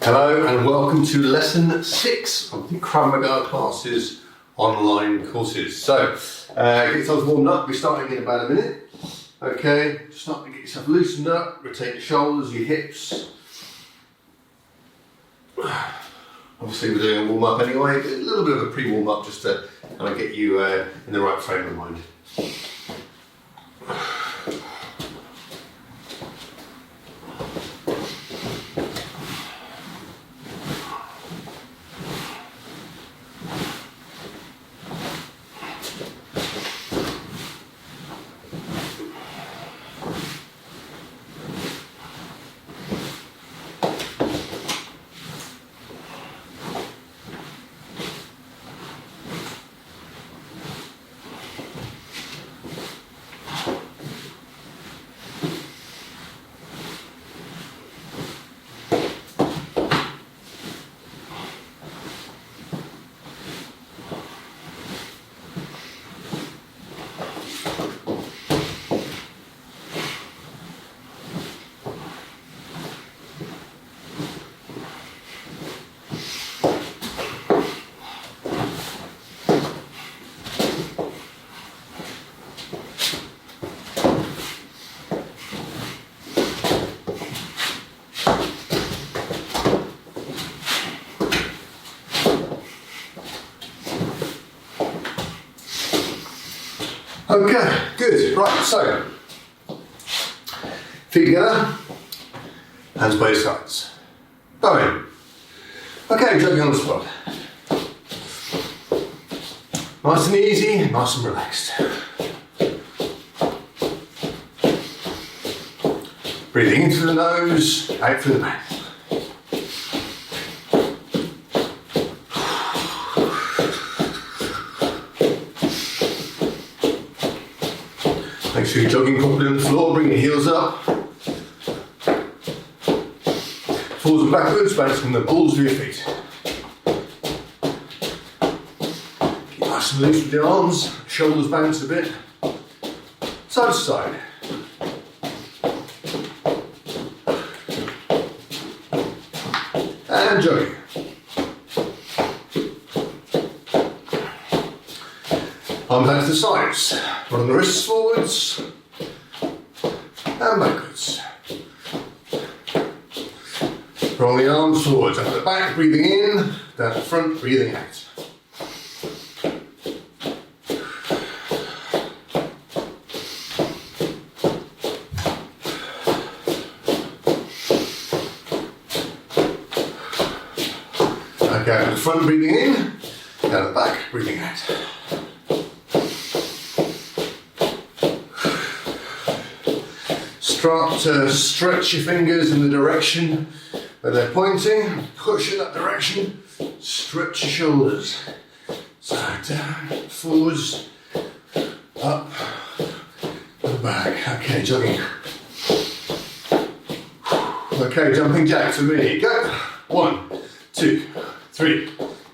Hello and welcome to lesson 6 of the Krav Maga classes online courses. So, get yourselves warmed up. We're starting in about a minute. Okay, start to get yourself loosened up, rotate your shoulders, your hips. Obviously we're doing a warm up anyway, but a little bit of a pre-warm up just to kind of get you in the right frame of mind. Okay, good. Right, so feet together, hands by your sides. Bowing. Okay, jumping on the spot. Nice and easy, nice and relaxed. Breathing in through the nose, out through the mouth. Make sure you're jogging properly on the floor, bring your heels up. Forwards and backwards, bouncing the balls of your feet. Keep nice and loose with your arms, shoulders bounce a bit. Side to side. And jogging. Arms out to the sides. Run the wrists forwards and backwards. Roll the arms forwards, up the back, breathing in, down the front, breathing out. Okay, up the front, breathing in, down the back, breathing out. Start to stretch your fingers in the direction where they're pointing, push in that direction, stretch your shoulders. So down, forwards, up, and back. Okay, jogging. Okay, jumping jacks with me. Go. 1, 2, 3,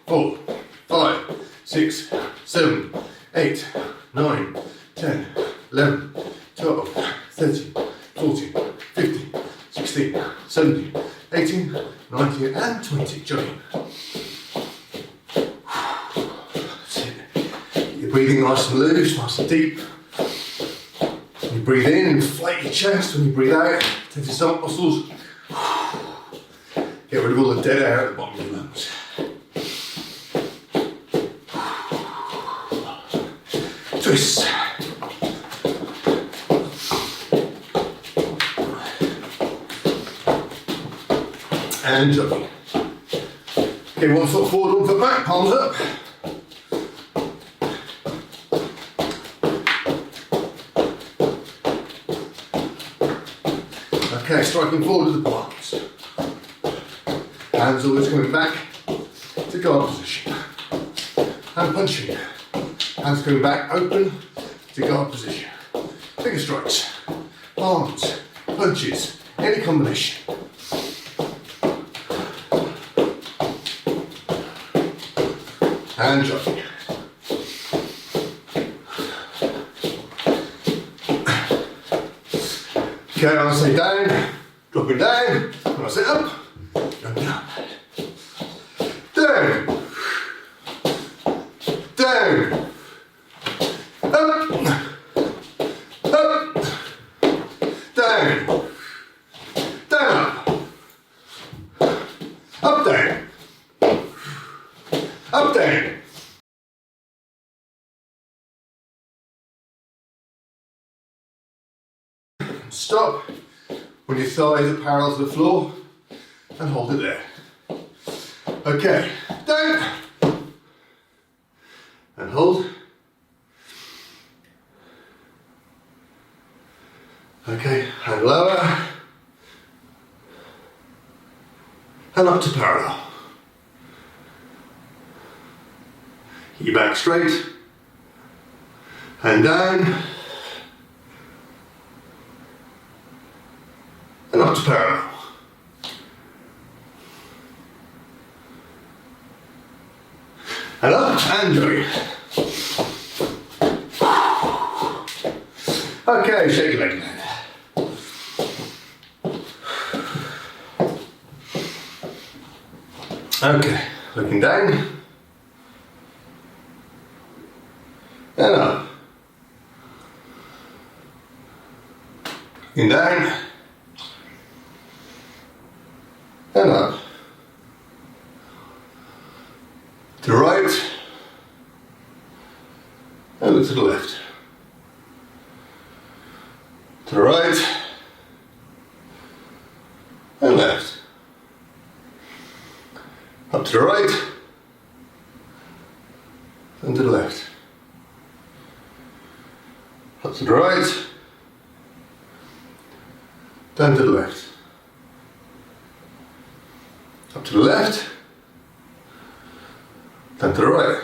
4, 5, 6, 7, 8, 9, 10, 11, 12, 13, 14, 15, 16, 17, 18, 19 and 20. Jogging. You're breathing nice and loose, nice and deep. When you breathe in, inflate your chest. When you breathe out, tense your stomach muscles. Get rid of all the dead air at the bottom of your lungs. Twist. And jogging. Okay, 1 foot forward, 1 foot back, palms up. Okay, striking forward with the palms. Hands always coming back to guard position. And punching. Hands coming back open to guard position. Finger strikes, palms, punches, any combination. And jogging. Okay, when I say down, dropping down. When I say up, jumping up. Stop when your thighs are parallel to the floor and hold it there. Okay, down and hold. Okay, and lower and up to parallel. Keep your back straight and down and up to parallel. And up and join. Okay, shake your leg now. Okay, looking down and up. Looking down and up. To the right and look to the left. To the right and left. Up to the right and to the left. Up to the right, down to the left. Up to the left, down to the right.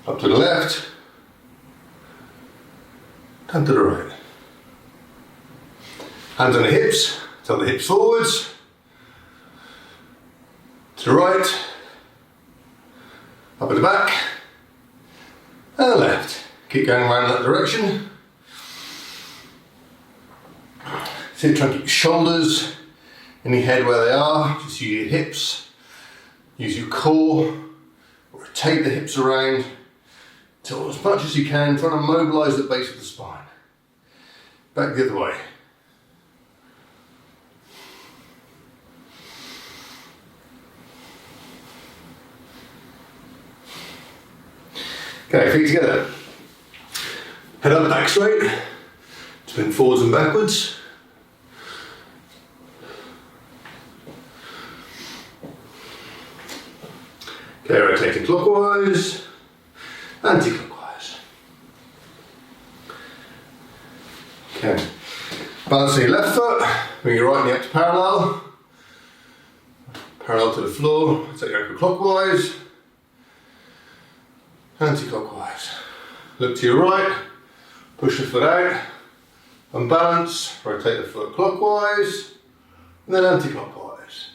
Up to the left, down to the right. Hands on the hips, tell the hips forwards. To the right, up at the back, and the left. Keep going around that direction. So try and keep your shoulders in your head where they are. Just use your hips, use your core, rotate the hips around till as much as you can, trying to mobilise the base of the spine. Back the other way. Okay, feet together. Head up, back straight. Spin forwards and backwards. Okay, rotating clockwise, anti-clockwise. Okay, balancing your left foot, bring your right knee up to parallel. Parallel to the floor, take your ankle clockwise. Anti-clockwise. Look to your right, push the foot out, unbalance, rotate the foot clockwise, and then anti-clockwise.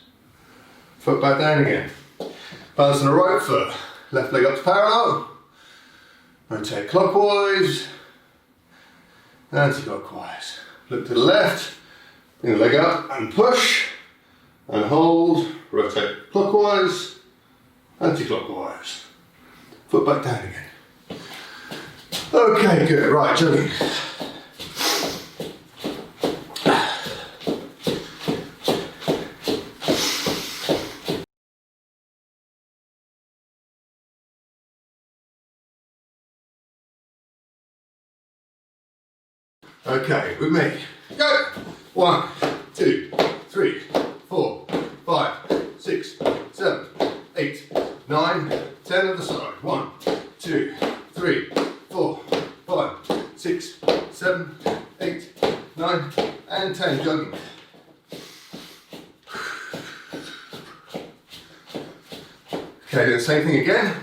Foot back down again. Balance on the right foot, left leg up to parallel, rotate clockwise, anti-clockwise. Look to the left, bring the leg up and push, and hold, rotate clockwise, anti-clockwise. Foot back down again. Okay, good. Right, jogging. Okay, with me. Go! 1, 2, 3, 4, 5, 6, 7, 8, 9, 10 on the side. 1, 2, 3, 4, 5, 6, 7, 8, 9, and 10. Jogging. Okay, do the same thing again.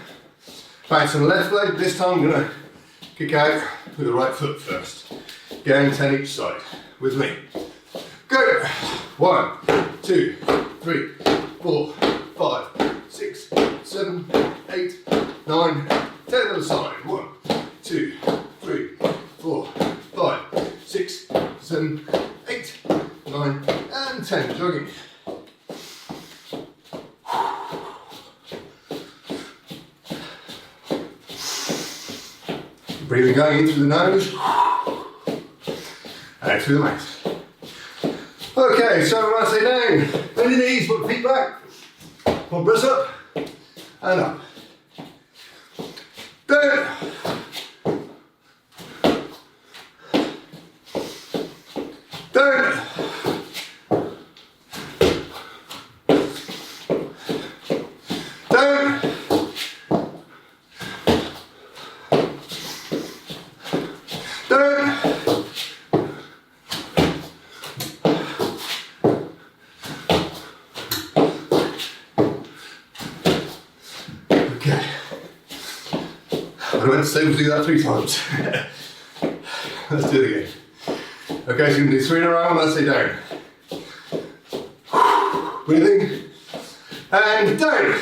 Bounce on the left leg. This time I'm going to kick out with the right foot first. Going 10 each side. With me. Go! 1, 2, 3, 4, 5, 6, 7, 8, 9, 10 on the side. 1, 2, 3, 4, 5, 6, 7, 8, 9, and 10. Jogging. Breathing going in through the nose. Out through the mouth. Okay, so when I say down, bend your knees, put the feet back, pull press up, and up. Down. say we'll do that 3 times. Let's do it again. Okay, so you're going to do 3 in a row when I say down. Breathing. And down.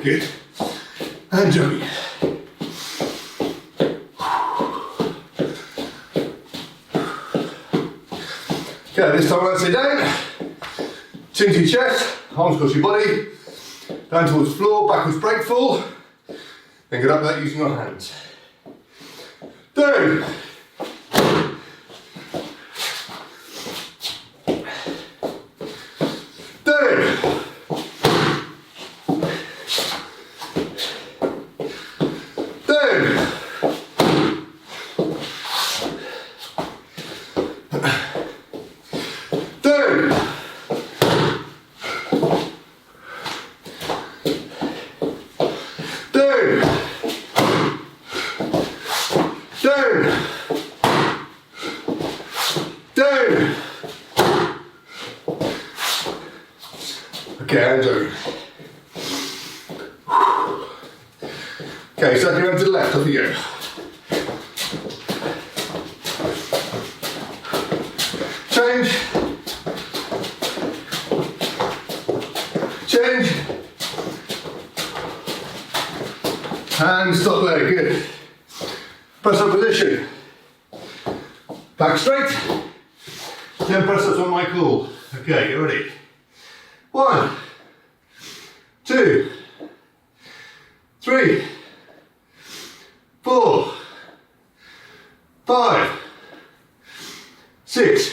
Good. And jumping. Okay, this time when I say down, chin to your chest, arms across your body, down towards the floor, backwards break fall, then get up without using your hands. Down. Down. Okay, and down. Okay, so if you go to the left, off you go. Change. Change. And stop there, good. Press up position. Back straight. 10 press ups on my call. Okay, get ready. 1, 2, 3, 4, 5, 6.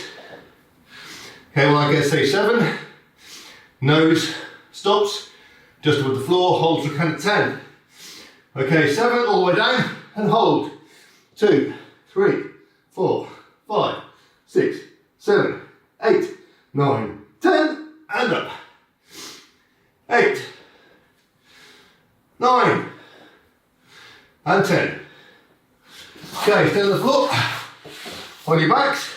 Okay, well I guess say 7. Nose stops just above the floor, hold to count 10. Okay, 7 all the way down and hold. 2, 3, 4, 5, 6, 7, 8, 9, 10 and up. 8, 9, and 10. Okay, stay on the floor, on your backs,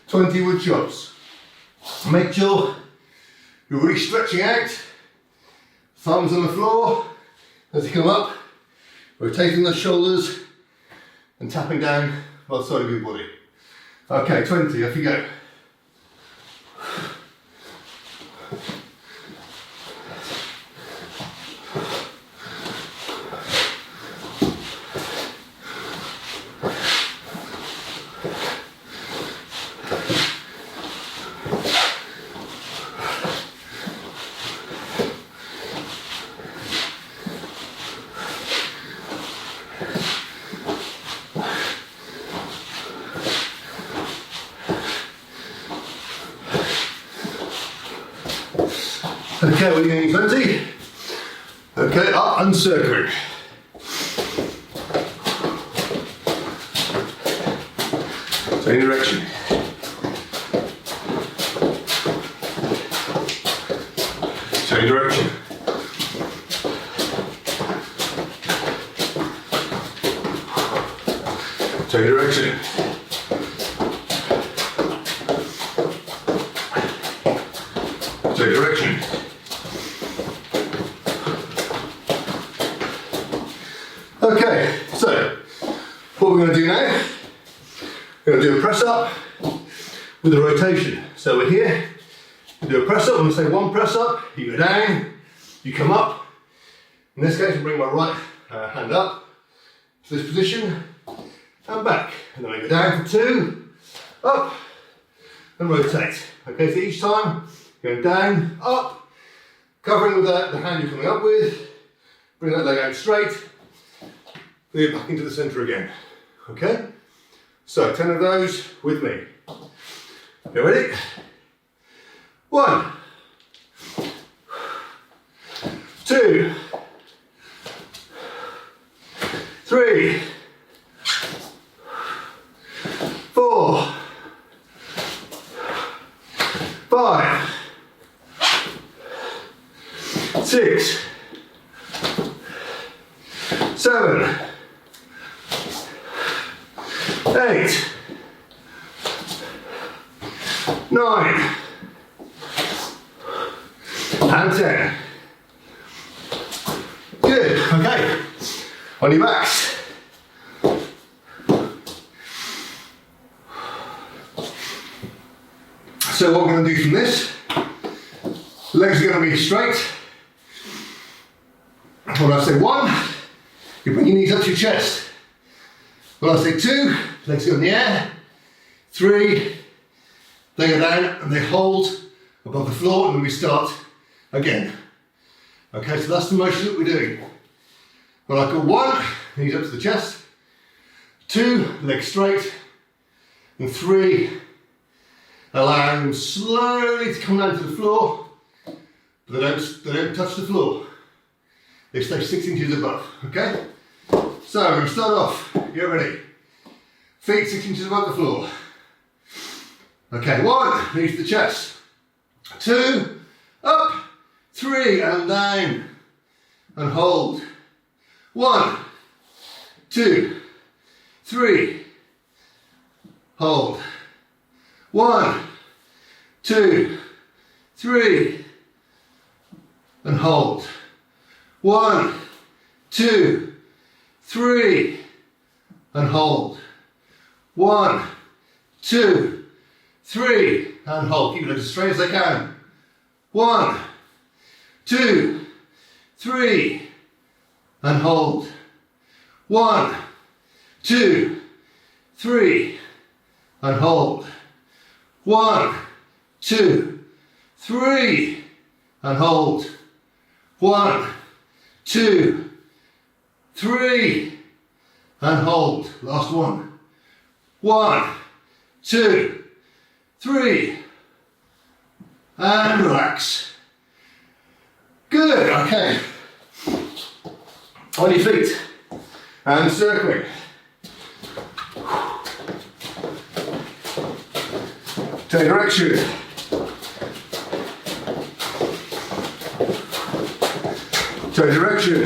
20 wood chops. Make sure you're really stretching out, thumbs on the floor as you come up, rotating the shoulders and tapping down by the side of your body. Okay, 20, off you go. Okay, we're doing 20. Okay, up and circling. Same direction. Same direction. Same direction. Same direction. Okay, so what we're going to do now, we're going to do a press up with a rotation. So we're here, we do a press up, I'm going to say 1 press up, you go down, you come up. In this case, I bring my right hand up to this position and back. And then I go down for 2, up and rotate. Okay, so each time, going down, up, covering with the hand you're coming up with, bring that leg out straight, bring it back into the centre again. Okay? So 10 of those with me. Okay, ready? 1, 2, 3, 4, 5, 6, 7, 8, 9, and 10. Good, okay. On your backs. So what we're going to do from this, legs are going to be straight. When I say 1, you bring your knees up to your chest. When I say 2, legs go in the air. 3, they go down and they hold above the floor, and then we start again. Okay, so that's the motion that we're doing. When I go 1, knees up to the chest. 2, legs straight. And 3, allow them slowly to come down to the floor, but they don't touch the floor. They stay 6 inches above, okay? So we're going to start off, get ready. Feet 6 inches above the floor. Okay, 1, knees to the chest. 2, up. 3, and down. And hold. 1, 2, 3. Hold. 1, 2, 3. And hold. 1, 2, 3. And hold. 1, 2, 3. And hold. Keep your legs as straight as they can. 1, 2, 3. And hold. 1, 2, 3. And hold. 1, 2, 3. And hold. 1, 2, 3. And hold. Last one. 1, 2, 3. And relax. Good, okay. On your feet. And circling. Change direction. Change direction.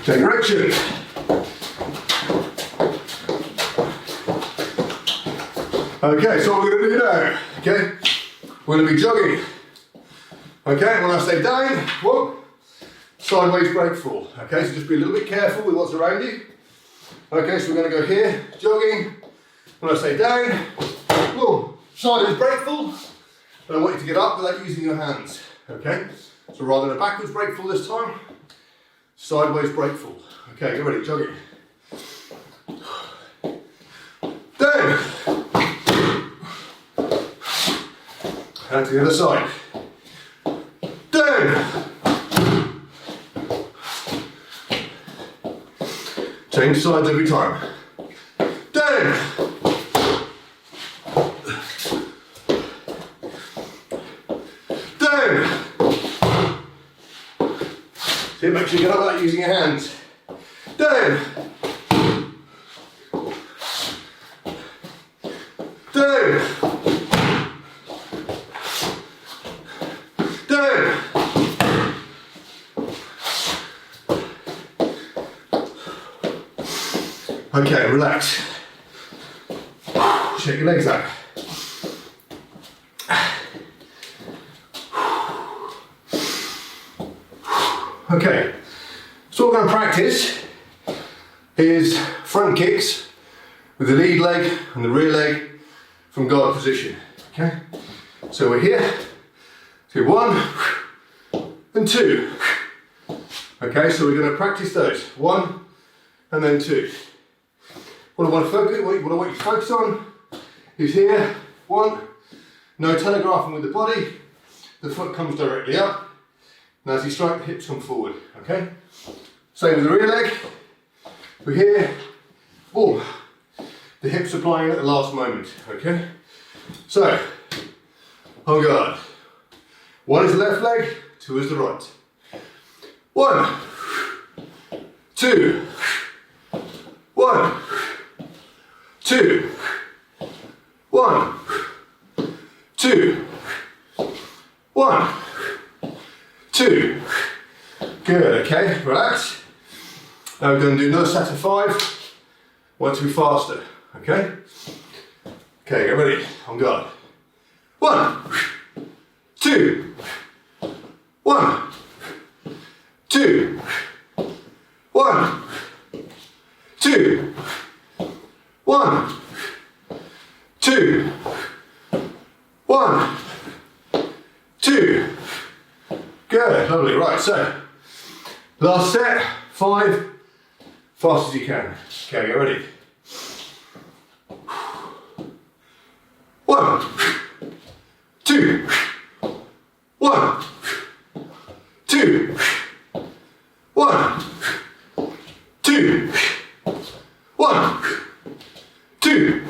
Change direction. Okay, so what we're going to do now, okay? We're going to be jogging. Okay, when I say down, whoop, sideways break fall. Okay, so just be a little bit careful with what's around you. Okay, so we're going to go here, jogging. When I say down, boom, sideways break fall. And I want you to get up without using your hands. Okay, so rather than a backwards break fall this time, sideways break fall. Okay, get ready, jogging. Down. And to the other side. Down. Change sides every time. Down. Down. See, make sure you get up without using your hands. Down. Down. Down. Okay, relax. Shake your legs out. Okay, so what we're going to practice is front kicks with the lead leg and the rear leg from guard position. Okay, so we're here. So 1 and 2. Okay, so we're going to practice those. 1 and then 2. What I want you to focus on is here. 1, no telegraphing with the body. The foot comes directly up. And as you strike, the hips come forward. Okay? Same with the rear leg. We're here. Boom. The hips are flying at the last moment. Okay? So, on guard. 1 is the left leg, 2 is the right. 1, 2, 1, 2, 1, 2, 1, 2. Good, okay, relax. Now we're going to do another set of 5. Want to be faster. okay? Okay, get ready, on guard. 1, 2, 1, 2, 1, 2, 1, 2, 1, 2. Good, lovely. Right, so last set, 5, fast as you can. Okay, get ready. 1, 2, 1, 2, 1, 2, 1, 2,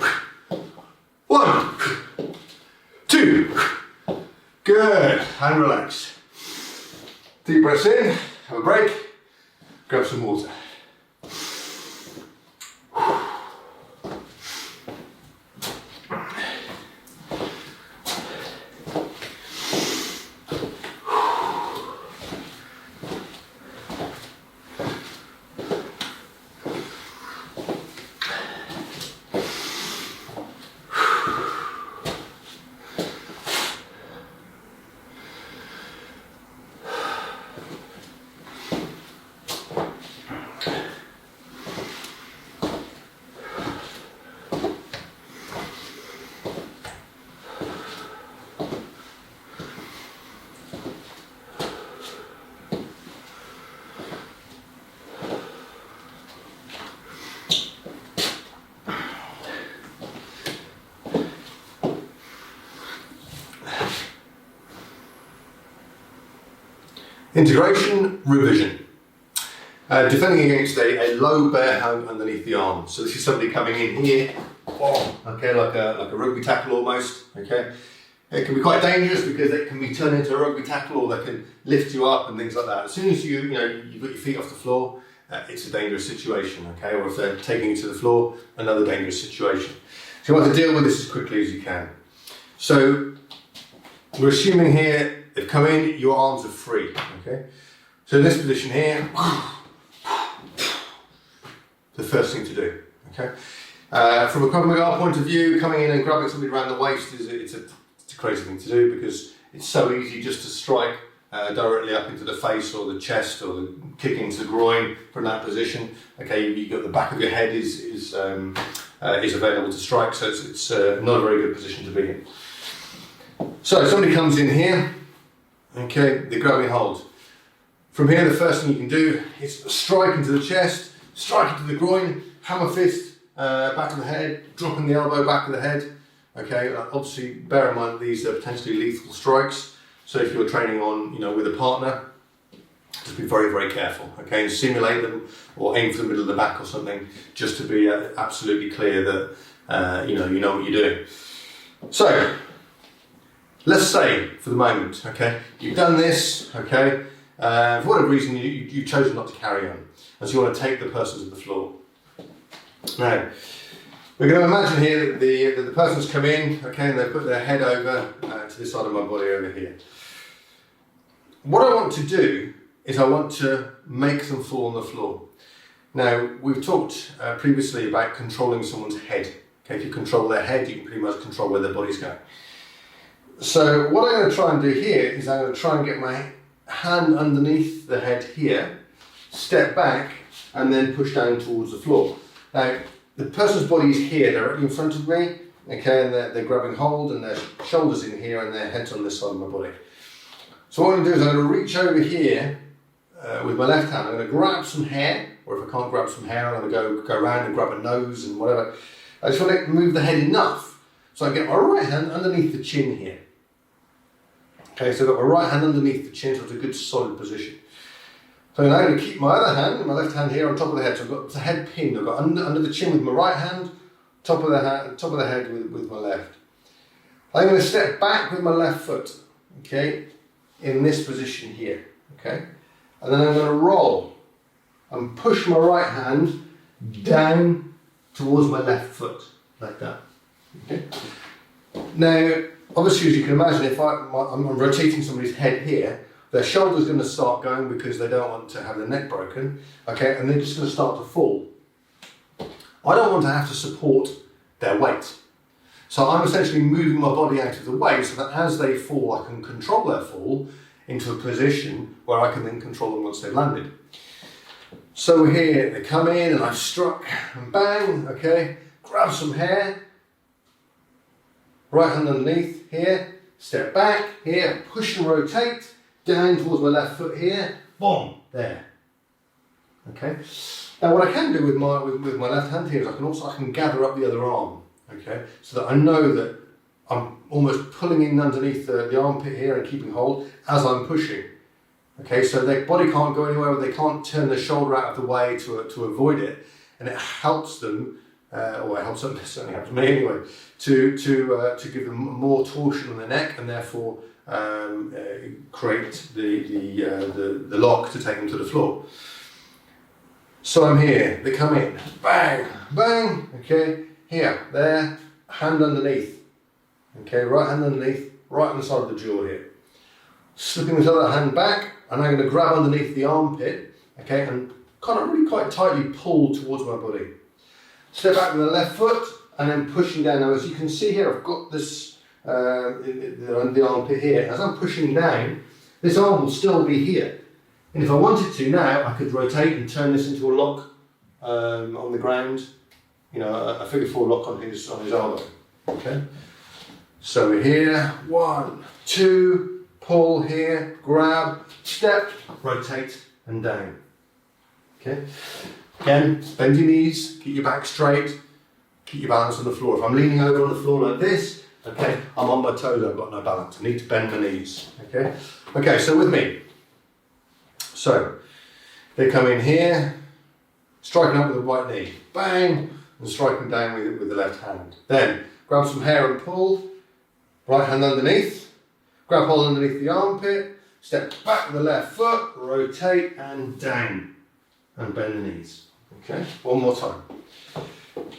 1, 2. Good, and relax. Deep breaths in, have a break, grab some water. Integration, revision. Defending against a low bear hug underneath the arm. So this is somebody coming in here, okay, like a rugby tackle almost, okay. It can be quite dangerous because it can be turned into a rugby tackle, or they can lift you up and things like that. As soon as you've got your feet off the floor, it's a dangerous situation, okay. Or if they're taking you to the floor, another dangerous situation. So you want to deal with this as quickly as you can. So we're assuming here, they've come in, your arms are free, okay? So in this position here, the first thing to do, okay? From a Krav Maga point of view, coming in and grabbing somebody around the waist it's a crazy thing to do, because it's so easy just to strike directly up into the face or the chest, or the kick into the groin from that position. Okay, you've got the back of your head is available to strike, so it's not a very good position to be in. So somebody comes in here, okay, they're grabbing hold. From here, the first thing you can do is strike into the chest, strike into the groin, hammer fist, back of the head, dropping the elbow, back of the head. Okay, obviously bear in mind these are potentially lethal strikes. So if you're training on, with a partner, just be very, very careful. Okay, and simulate them or aim for the middle of the back or something, just to be absolutely clear that you know what you're doing. So let's say, for the moment, okay, you've done this, okay, for whatever reason you've chosen not to carry on, and so you want to take the person to the floor. Now, we're going to imagine here that the person's come in, okay, and they've put their head over to this side of my body over here. What I want to do is I want to make them fall on the floor. Now, we've talked previously about controlling someone's head. Okay, if you control their head, you can pretty much control where their body's going. So what I'm going to try and do here is I'm going to try and get my hand underneath the head here, step back, and then push down towards the floor. Now, the person's body is here, directly in front of me, okay, and they're grabbing hold, and their shoulders in here, and their head's on this side of my body. So what I'm going to do is I'm going to reach over here with my left hand. I'm going to grab some hair, or if I can't grab some hair, I'm going to go around and grab a nose and whatever. I just want to move the head enough so I get my right hand underneath the chin here. Okay, so I've got my right hand underneath the chin, so it's a good solid position. So now I'm going to keep my other hand, my left hand here on top of the head. So I've got the head pinned. I've got under the chin with my right hand, top of the head with my left. I'm going to step back with my left foot, okay, in this position here, okay? And then I'm going to roll and push my right hand down towards my left foot, like that, okay? Now, obviously, as you can imagine, if I'm rotating somebody's head here, their shoulder's going to start going because they don't want to have their neck broken, okay, and they're just going to start to fall. I don't want to have to support their weight. So I'm essentially moving my body out of the way so that as they fall, I can control their fall into a position where I can then control them once they've landed. So here, they come in and I've struck and bang, okay, grab some hair, right hand underneath here, step back here, push and rotate, down towards my left foot here, boom, there. Okay. Now what I can do with my left hand here is I can gather up the other arm, okay, so that I know that I'm almost pulling in underneath the armpit here and keeping hold as I'm pushing. Okay, so their body can't go anywhere, they can't turn their shoulder out of the way to avoid it, and it helps them, or it helps them, it certainly helps me anyway, to give them more torsion on the neck and therefore create the lock to take them to the floor. So I'm here, they come in, bang, bang, okay, here, there, hand underneath, okay, right hand underneath, right on the side of the jaw here. Slipping this other hand back, and I'm going to grab underneath the armpit, okay, and kind of really quite tightly pull towards my body. Step back with the left foot, and then pushing down. Now as you can see here, I've got this, the armpit here. As I'm pushing down, this arm will still be here. And if I wanted to now, I could rotate and turn this into a lock on the ground, you know, a figure 4 lock on his elbow. Okay. So we're here, 1, 2, pull here, grab, step, rotate and down. Okay. Again, bend your knees, keep your back straight, keep your balance on the floor. If I'm leaning over on the floor like this, okay, I'm on my toes, I've got no balance. I need to bend my knees. Okay. Okay, so with me. So, they come in here, striking up with the right knee, bang, and striking down with the left hand. Then, grab some hair and pull, right hand underneath, grab hold underneath the armpit, step back with the left foot, rotate and down, and bend the knees. Okay, one more time.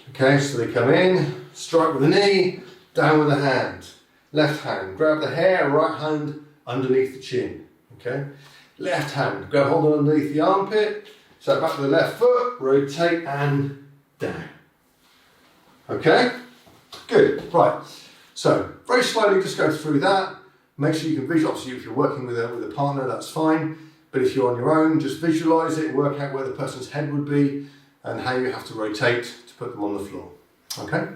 Okay, so they come in, strike with the knee, down with the hand, left hand, grab the hair, right hand underneath the chin. Okay. Left hand, grab hold underneath the armpit, step back with the left foot, rotate and down. Okay? Good, right. So, very slowly just go through that. Make sure you can visualise, obviously if you're working with a partner, that's fine. But if you're on your own, just visualise it, work out where the person's head would be and how you have to rotate to put them on the floor. Okay?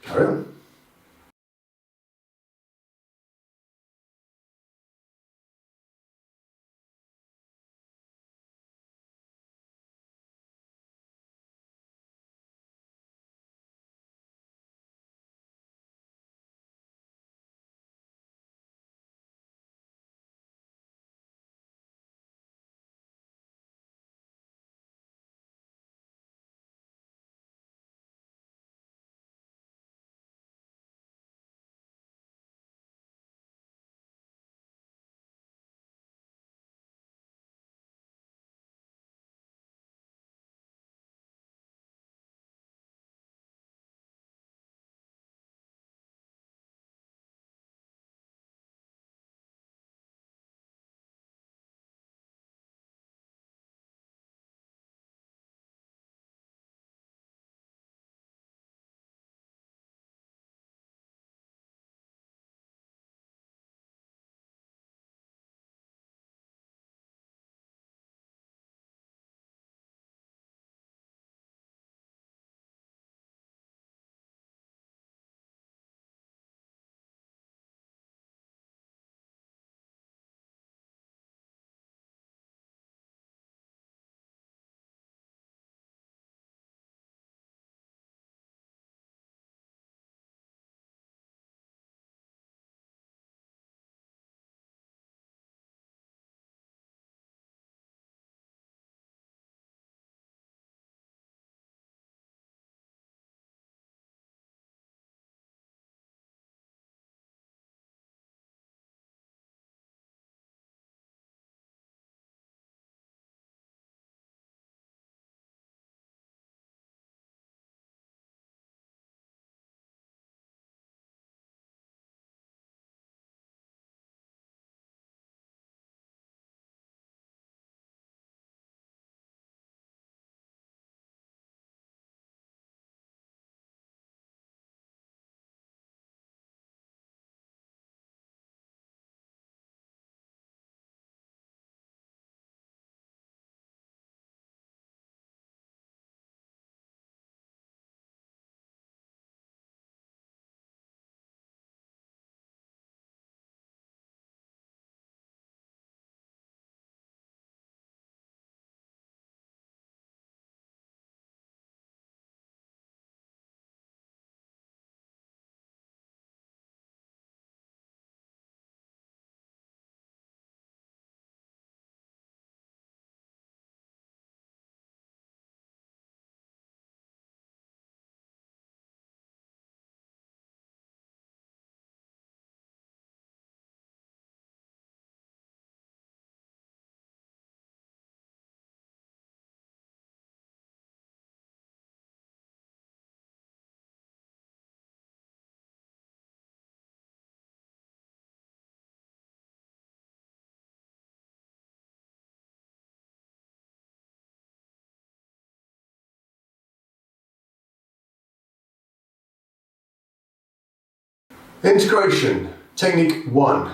Carry on. Integration, technique 1.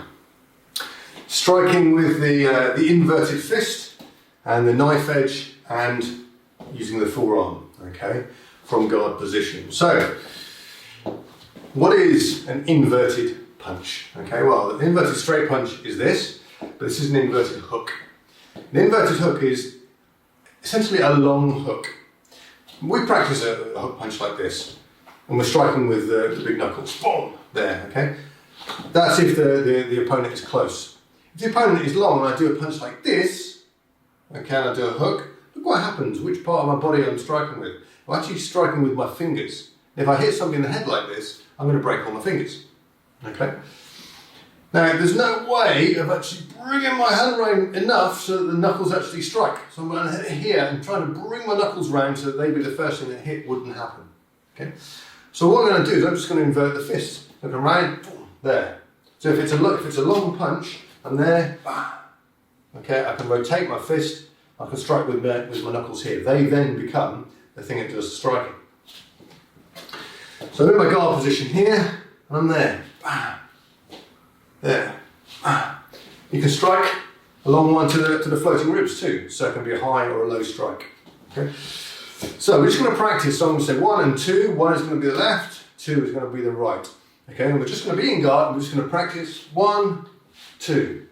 Striking with the inverted fist and the knife edge and using the forearm, okay, from guard position. So, what is an inverted punch? Okay, well, the inverted straight punch is this, but this is an inverted hook. An inverted hook is essentially a long hook. We practice a hook punch like this, and we're striking with the big knuckles. Boom! There, okay? That's if the opponent is close. If the opponent is long and I do a punch like this, okay, and I do a hook, look what happens, which part of my body I'm striking with. I'm actually striking with my fingers. If I hit somebody in the head like this, I'm going to break all my fingers. Okay? Now, there's no way of actually bringing my hand round enough so that the knuckles actually strike. So I'm going to hit it here and try to bring my knuckles round so that maybe the first thing that hit wouldn't happen. Okay? So what I'm going to do is I'm just going to invert the fist. Look around, boom, there. So if it's a long punch, I'm there, bam. Okay, I can rotate my fist, I can strike with my knuckles here. They then become the thing that does the striking. So I'm in my guard position here, and I'm there, bam. There. You can strike a long one to the floating ribs too, so it can be a high or a low strike. Okay? So we're just going to practice. So I'm going to say 1 and 2. 1 is going to be the left, 2 is going to be the right. Okay, and we're just going to be in guard and we're just going to practice 1, 2,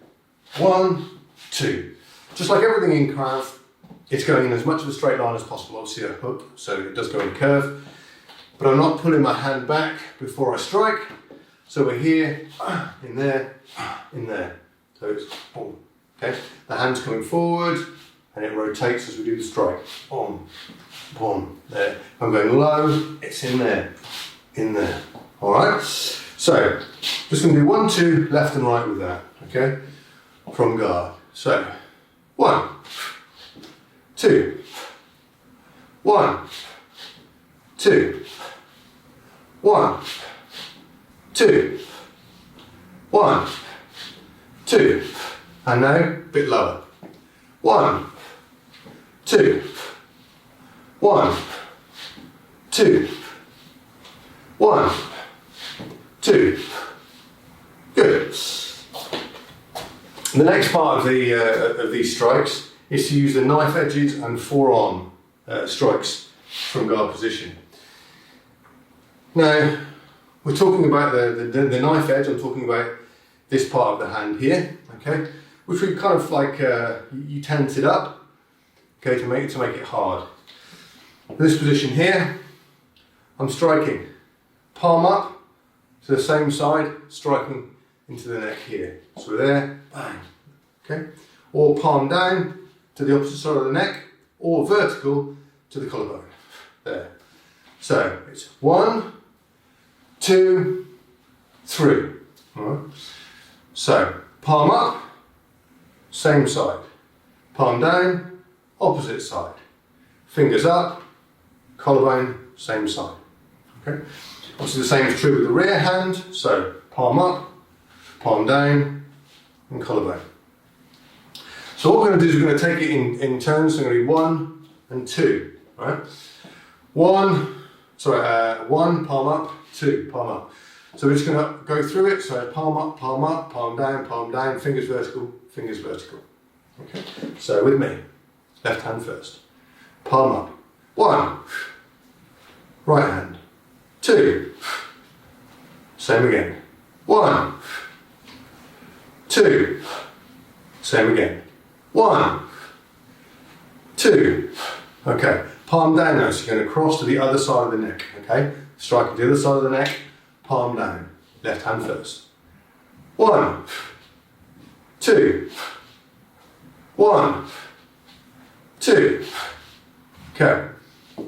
1, 2. Just like everything in Krav, it's going in as much of a straight line as possible. Obviously a hook, so it does go in curve. But I'm not pulling my hand back before I strike. So we're here, in there, in there. So it's boom. Okay? The hand's coming forward and it rotates as we do the strike. Boom, boom, there. I'm going low, it's in there, in there. Alright? So, just going to do 1, 2, left and right with that. Okay? From guard. So, 1, 2, 1, 2, 1, 2, 1, 2, and now a bit lower. 1, 2, 1, 2, 1, 2. Good. The next part of these strikes is to use the knife edges and forearm strikes from guard position. Now, we're talking about the knife edge. I'm talking about this part of the hand here, okay, which we kind of like you tense it up, okay, to make it hard. In this position here, I'm striking palm up to the same side, striking into the neck here. So there, bang, okay, or palm down to the opposite side of the neck, or vertical to the collarbone. There. So it's 1, 2, 3. All right. So palm up, same side. Palm down, opposite side. Fingers up, collarbone, same side. Okay. Obviously the same is true with the rear hand. So palm up, palm down, and collarbone. So what we're going to do is we're going to take it in turns. So I'm going to do 1 and 2. Right? 1, palm up, 2, palm up. So we're just going to go through it. So palm up, palm down, fingers vertical, fingers vertical. Okay. So with me, left hand first. Palm up. 1, right hand. 2, same again. 1, 2, same again. 1, 2. Okay. Palm down now. So you're going to cross to the other side of the neck. Okay. Striking to the other side of the neck. Palm down. Left hand first. 1, 2, 1, 2. Okay.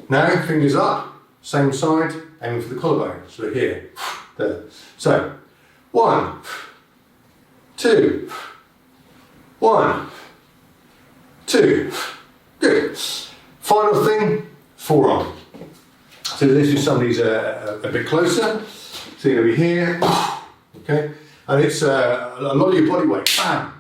Now fingers up. Same side. Aiming for the collarbone. So we're here. There. So 1, 2, 1, 2. Good. Final thing, forearm. So this is somebody's a bit closer. So you're going to be here, okay, and it's a lot of your body weight, bam,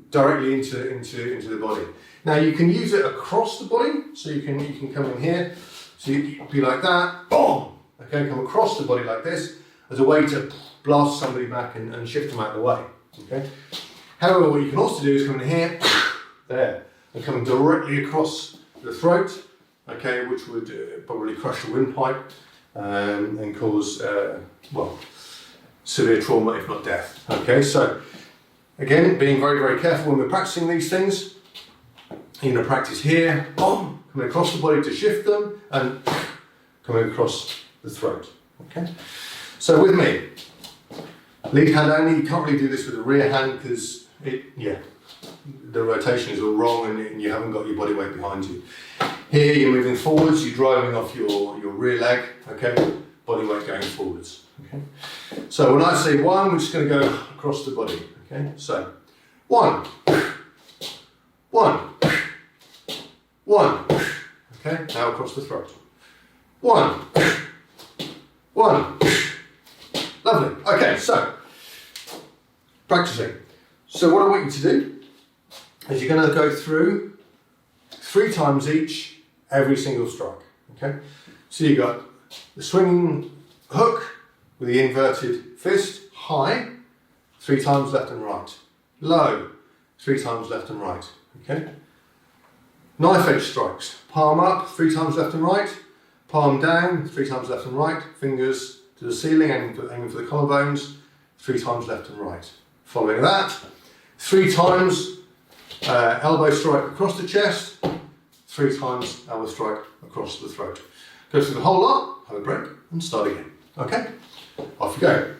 directly into the body. Now you can use it across the body, so you can come in here, so you be like that, boom, okay, come across the body like this, as a way to blast somebody back and shift them out of the way. Okay. However, what you can also do is come in here, there, and come directly across the throat, okay, which would probably crush the windpipe and cause, well, severe trauma, if not death. Okay, so again, being very, very careful when we're practicing these things. You're going to practice here, boom, coming across the body to shift them, and coming across the throat. Okay, so with me, lead hand only. You can't really do this with the rear hand because the rotation is all wrong and you haven't got your body weight behind you. Here you're moving forwards, you're driving off your rear leg, okay, body weight going forwards. Okay. So when I say one, we're just going to go across the body. Okay, so one, one, one. Okay, now across the throat. One, one. Lovely. Okay, so practicing. So what I want you to do is you're going to go through 3 times each, every single strike. Okay, so you got the swinging hook with the inverted fist, high, 3 times left and right. Low, 3 times left and right. Okay. Knife edge strikes, palm up, 3 times left and right, palm down, 3 times left and right, fingers to the ceiling, aiming for the collarbones, 3 times left and right. Following that, 3 times elbow strike across the chest, 3 times elbow strike across the throat. Go through the whole lot, have a break, and start again. Okay? Off you go.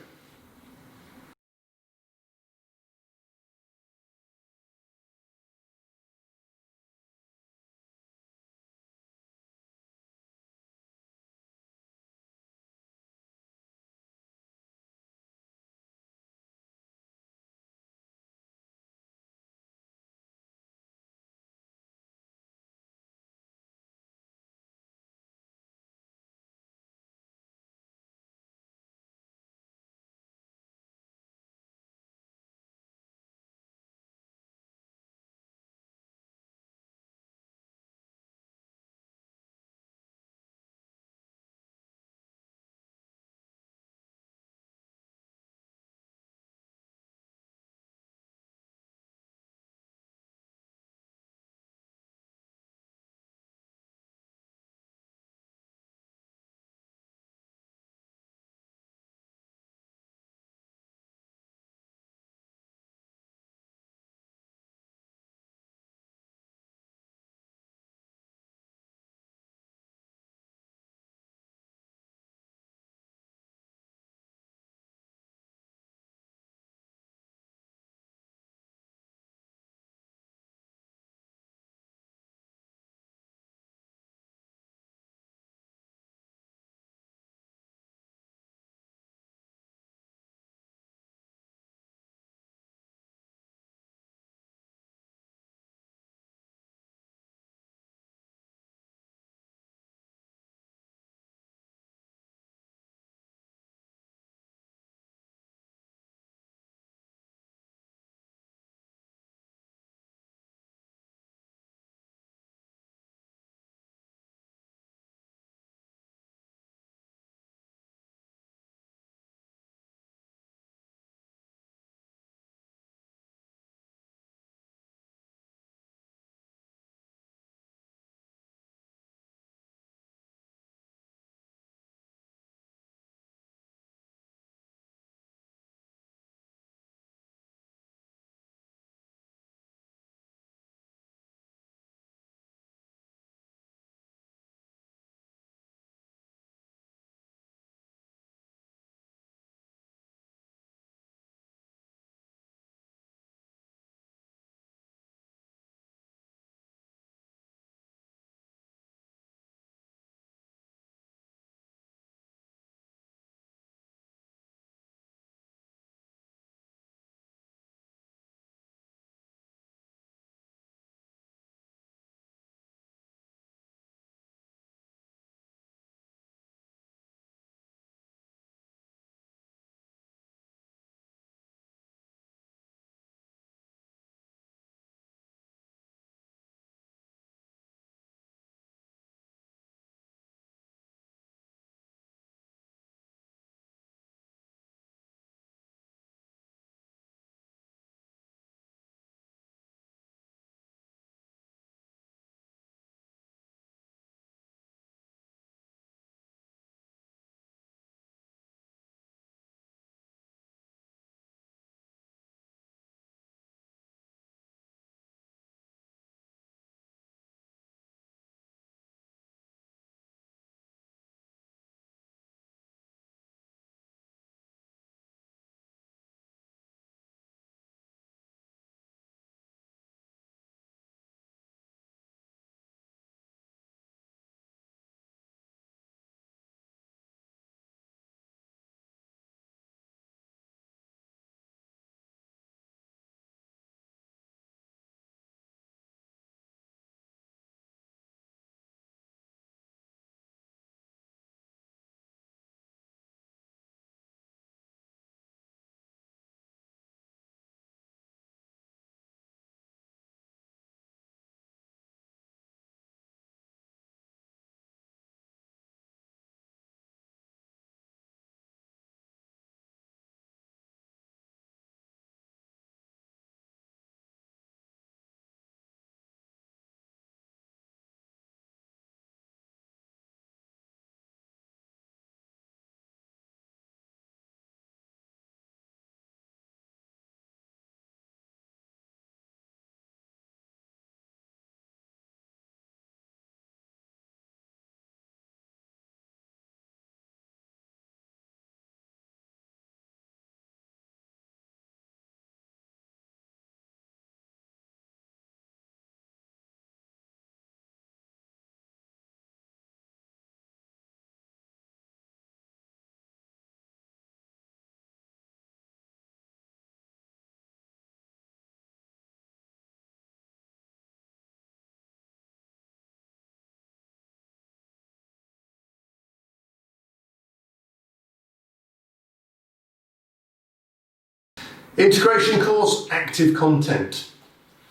Integration course, active content.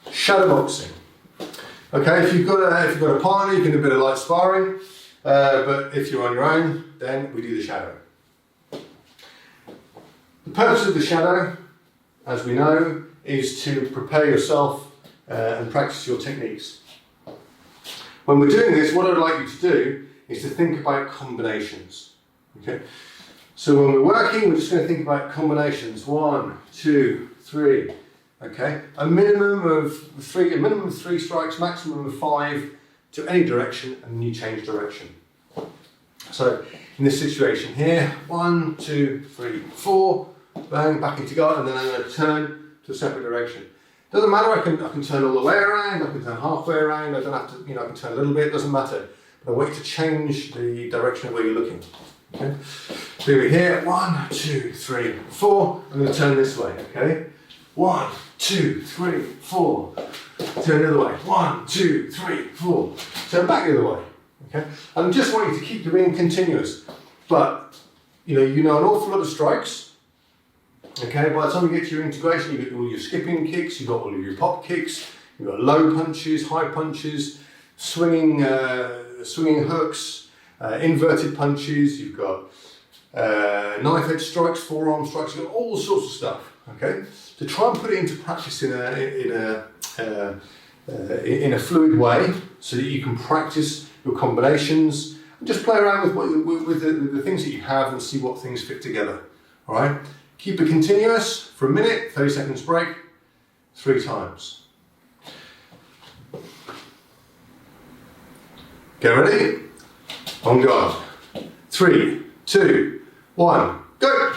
Shadowboxing. Okay, if you've got a partner, you can do a bit of light sparring, but if you're on your own, then we do the shadow. The purpose of the shadow, as we know, is to prepare yourself and practice your techniques. When we're doing this, what I'd like you to do is to think about combinations. Okay? So when we're working, we're just going to think about combinations. 1, 2, 3. Okay? A minimum of three strikes, maximum of 5 to any direction, and then you change direction. So in this situation here, 1, 2, 3, 4, bang, back into guard, and then I'm going to turn to a separate direction. Doesn't matter, I can turn all the way around, I can turn halfway around, I don't have to, I can turn a little bit, doesn't matter. But I want you to change the direction of where you're looking. Okay? So we're here, 1, 2, 3, 4, I'm going to turn this way, okay? 1, 2, 3, 4. Turn the other way. 1, 2, 3, 4. Turn back the other way. Okay? And I just want you to keep doing continuous. But you know an awful lot of strikes. Okay, by the time you get to your integration, you've got all your skipping kicks, you've got all of your pop kicks, you've got low punches, high punches, swinging hooks, inverted punches, you've got knife edge strikes, forearm strikes, you've got all sorts of stuff. Okay, to try and put it into practice in a fluid way, so that you can practice your combinations and just play around with the things that you have and see what things fit together. All right, keep it continuous for a minute, 30 seconds break, 3 times. Get ready? On guard. 3, 2, 1, go!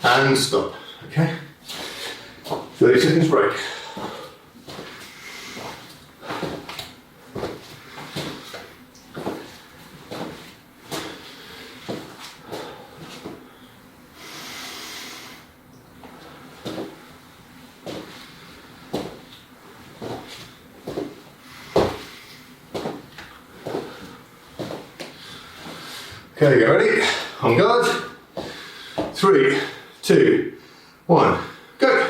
And stop, okay? 30 seconds break. Okay, get ready? On guard. 3, 2, 1, go!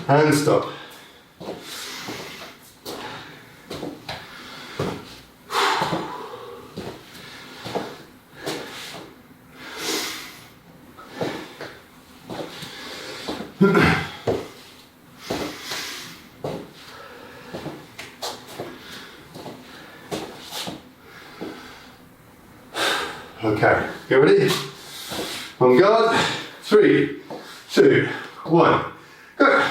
And stop. Okay, get ready? On guard. 3, 2, 1, go!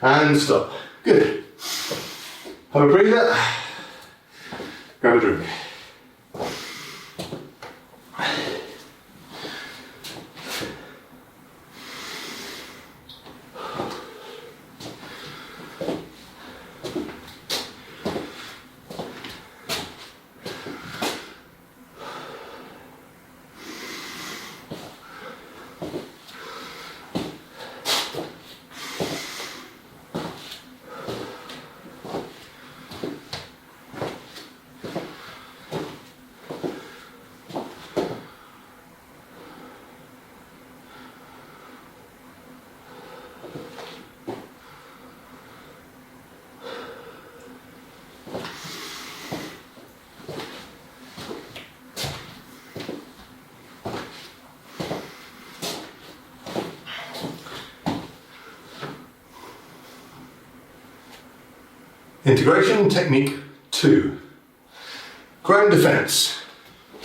and stop. Good. Have a breather. Grab a drink. Integration technique 2. Ground defense.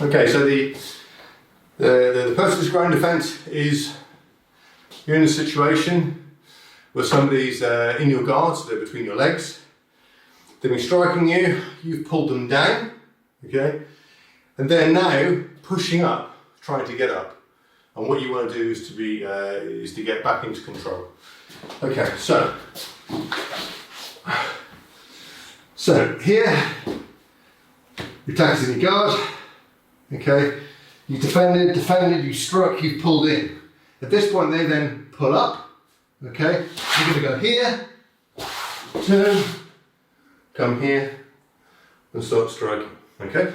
Okay, so the purpose of this ground defense is you're in a situation where somebody's in your guard, so they're between your legs. They've been striking you, you've pulled them down, okay, and they're now pushing up, trying to get up. And what you want to do is to get back into control. Okay, so here, your attacker's in your guard, okay, you defended, you struck, you've pulled in. At this point they then pull up, okay, you're going to go here, turn, come here, and start striking, okay.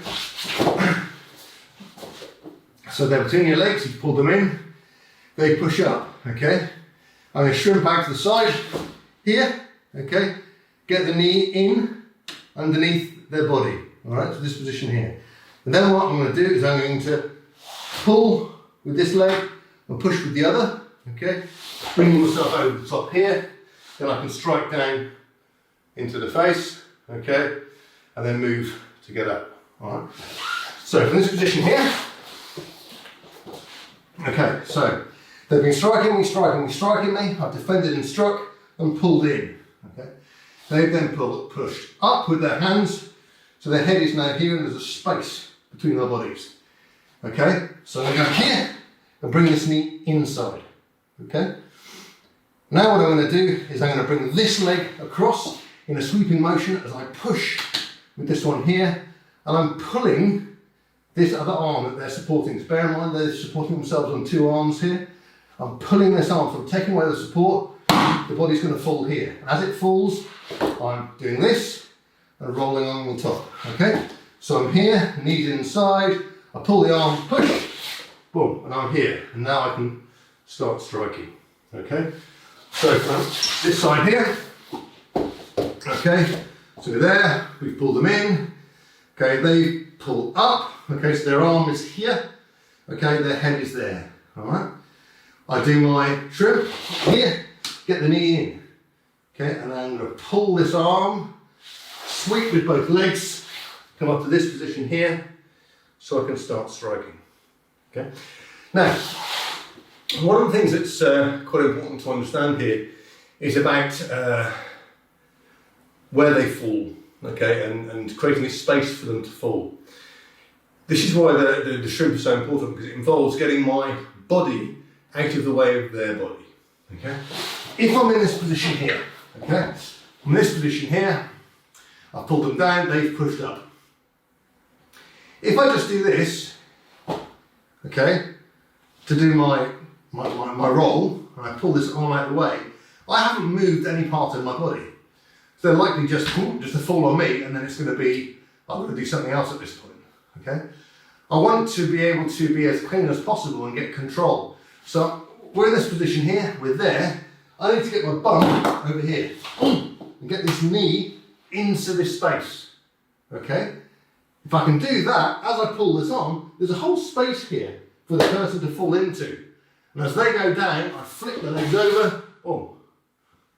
So they're between your legs, you've pulled them in, they push up, okay. I'm going to shrimp out to the side, here, okay, get the knee in, underneath their body, alright, so this position here. And then what I'm going to do is I'm going to pull with this leg and push with the other, okay, bringing myself over the top here, then I can strike down into the face, okay, and then move to get up, alright. So from this position here, okay, so they've been striking me, I've defended and struck and pulled in, okay. They've then pushed up with their hands, so their head is now here and there's a space between their bodies. Okay, so I'm going to go here and bring this knee inside. Okay, now what I'm going to do is I'm going to bring this leg across in a sweeping motion as I push with this one here, and I'm pulling this other arm that they're supporting. So bear in mind they're supporting themselves on 2 arms here. I'm pulling this arm, so I'm taking away the support, the body's going to fall here. And as it falls, I'm doing this and rolling on the top, okay? So I'm here, knees inside, I pull the arm, push, boom, and I'm here. And now I can start striking, okay? So from this side here, okay, so we're there, we've pulled them in, okay, they pull up, okay, so their arm is here, okay, their head is there, all right? I do my shrimp here, get the knee in. Okay, and I'm going to pull this arm, sweep with both legs, come up to this position here, so I can start striking. Okay. Now, one of the things that's quite important to understand here is about where they fall, okay, and creating this space for them to fall. This is why the shrimp is so important, because it involves getting my body out of the way of their body. Okay. If I'm in this position here, okay, from this position here, I've pulled them down, they've pushed up. If I just do this, okay, to do my roll, and I pull this arm out of the way, I haven't moved any part of my body. So they're likely just to fall on me, and then it's going to be, I'm going to do something else at this point, okay? I want to be able to be as clean as possible and get control. So we're in this position here, we're there, I need to get my bum over here and get this knee into this space, okay? If I can do that, as I pull this on, there's a whole space here for the person to fall into. And as they go down, I flip the legs over, boom,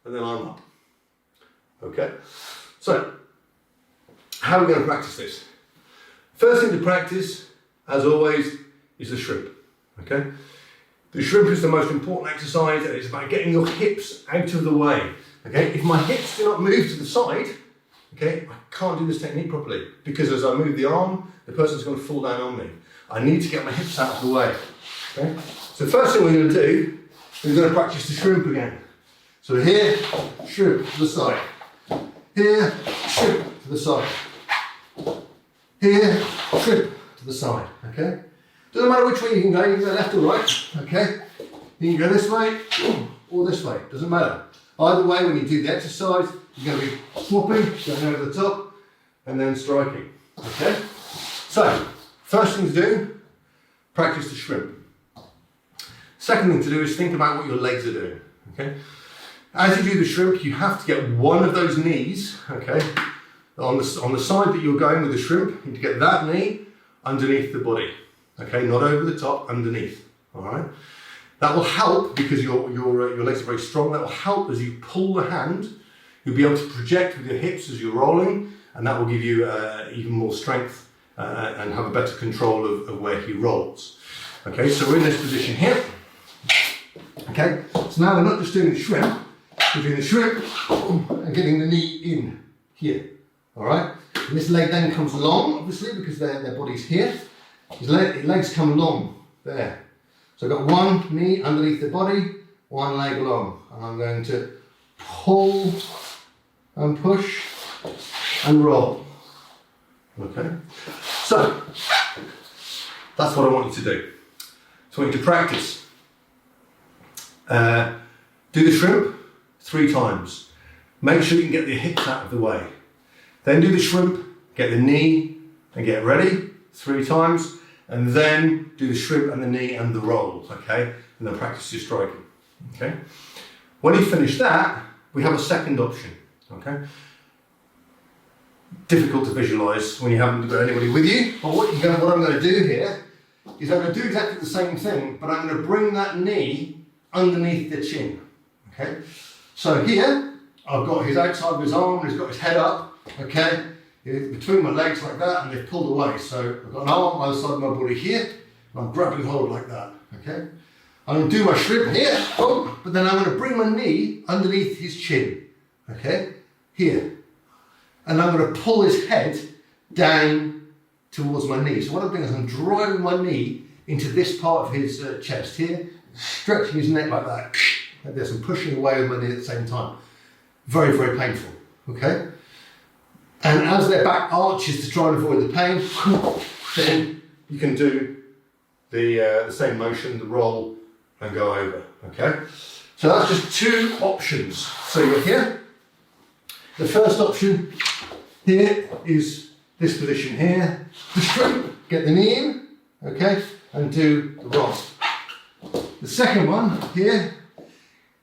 and then I'm up, okay? So, how are we going to practice this? First thing to practice, as always, is the shrimp, okay? The shrimp is the most important exercise, and it's about getting your hips out of the way. Okay, if my hips do not move to the side, okay, I can't do this technique properly because as I move the arm, the person's going to fall down on me. I need to get my hips out of the way. Okay, so the first thing we're going to do is we're going to practice the shrimp again. So here, shrimp to the side. Here, shrimp to the side. Here, shrimp to the side. Okay, doesn't matter which way you can go left or right. Okay, you can go this way or this way. Doesn't matter. Either way, when you do the exercise, you're going to be swapping, going over the top, and then striking. Okay? So, first thing to do, practice the shrimp. Second thing to do is think about what your legs are doing. Okay? As you do the shrimp, you have to get one of those knees, okay, on the side that you're going with the shrimp, you need to get that knee underneath the body. Okay? Not over the top, underneath. Alright? That will help because your legs are very strong. That will help as you pull the hand. You'll be able to project with your hips as you're rolling, and that will give you even more strength and have a better control of where he rolls. Okay, so we're in this position here. Okay, so now we're not just doing the shrimp, we're doing the shrimp and getting the knee in here. All right, and this leg then comes long, obviously, because their body's here. His legs come long there. So I've got one knee underneath the body, one leg long, and I'm going to pull and push and roll. Okay, so that's what I want you to do. So I want you to practice. Do the shrimp 3 times. Make sure you can get the hips out of the way. Then do the shrimp, get the knee and get ready 3 times. And then do the shrimp and the knee and the roll, okay? And then practice your striking, okay? When you finish that, we have a second option, okay? Difficult to visualise when you haven't got anybody with you, but what I'm going to do here is I'm going to do exactly the same thing, but I'm going to bring that knee underneath the chin, okay? So here, I've got his outside of his arm, he's got his head up, okay? Between my legs like that, and they've pulled away. So I've got an arm on the side of my body here, and I'm grabbing hold like that, okay? I'm going to do my shrimp here, but then I'm going to bring my knee underneath his chin, okay? Here. And I'm going to pull his head down towards my knee. So what I'm doing is I'm driving my knee into this part of his chest here, stretching his neck like that, like this, and pushing away with my knee at the same time. Very, very painful, okay? And as their back arches to try and avoid the pain, then you can do the same motion, the roll, and go over, okay? So that's just 2 options. So you're here. The first option here is this position here. The shrimp, get the knee in, okay, and do the roll. The second one here,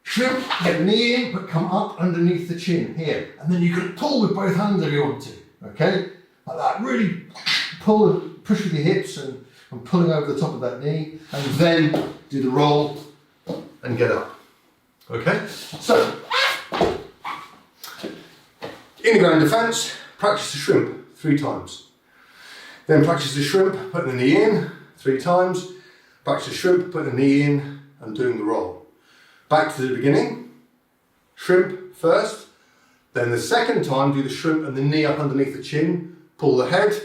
shrimp, get the knee in, but come up underneath the chin here. And then you can pull with both hands if you want to, okay? Like that, really pull and push with your hips and pulling over the top of that knee, and then do the roll and get up, okay? So, in the ground defense, practice the shrimp 3 times. Then practice the shrimp, putting the knee in 3 times. Practice the shrimp, putting the knee in and doing the roll. Back to the beginning, shrimp first, then the second time do the shrimp and the knee up underneath the chin, pull the head,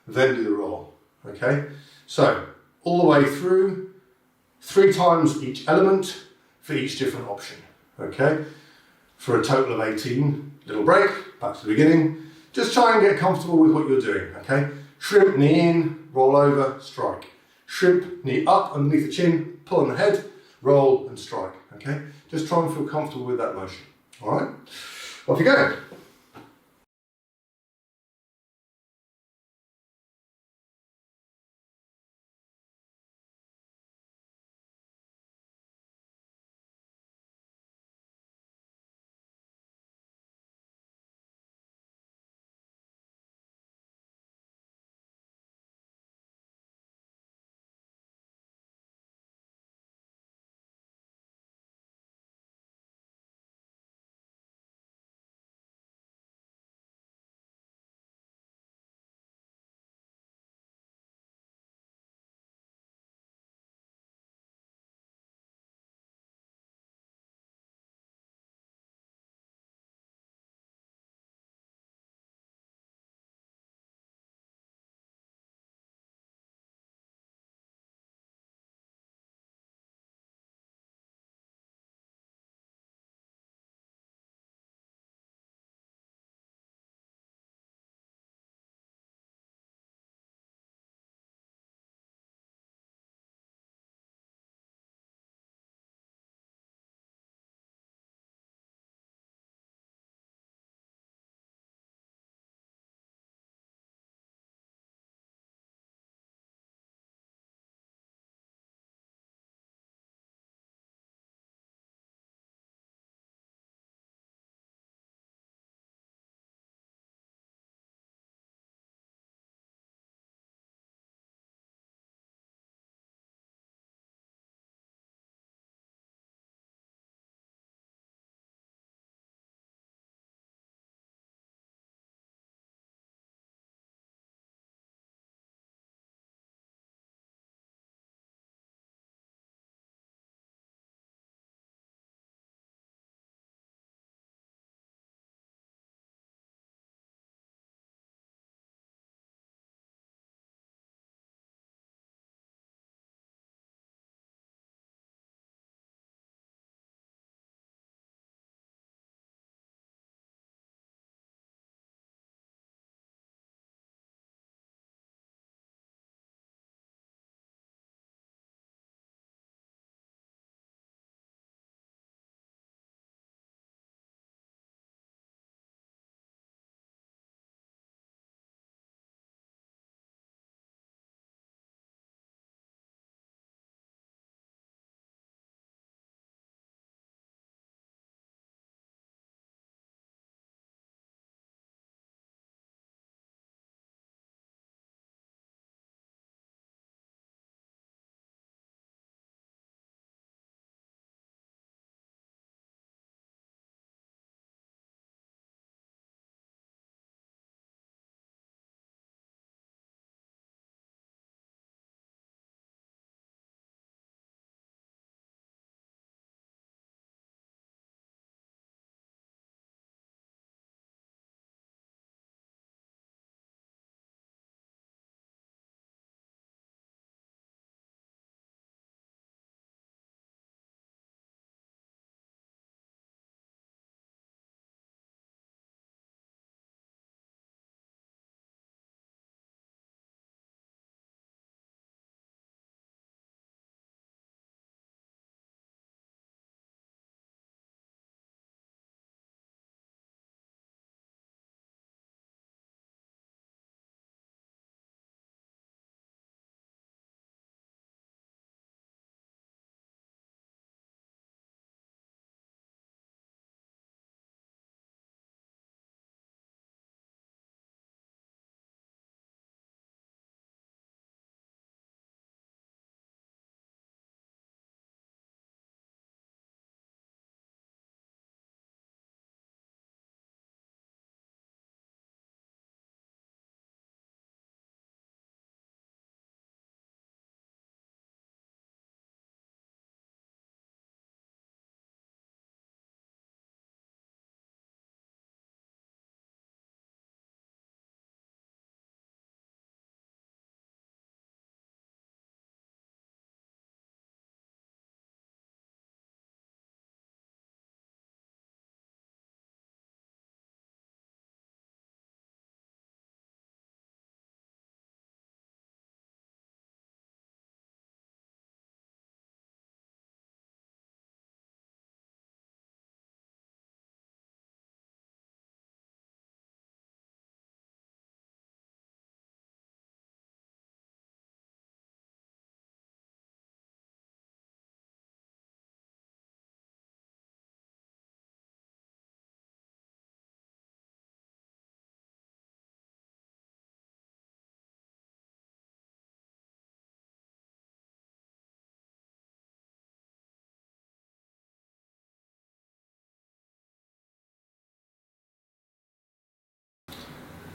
then do the roll, okay? So, all the way through, 3 times each element for each different option, okay? For a total of 18, little break, back to the beginning. Just try and get comfortable with what you're doing, okay? Shrimp, knee in, roll over, strike. Shrimp, knee up underneath the chin, pull on the head, roll and strike, okay? Just try and feel comfortable with that motion, all right? Off you go.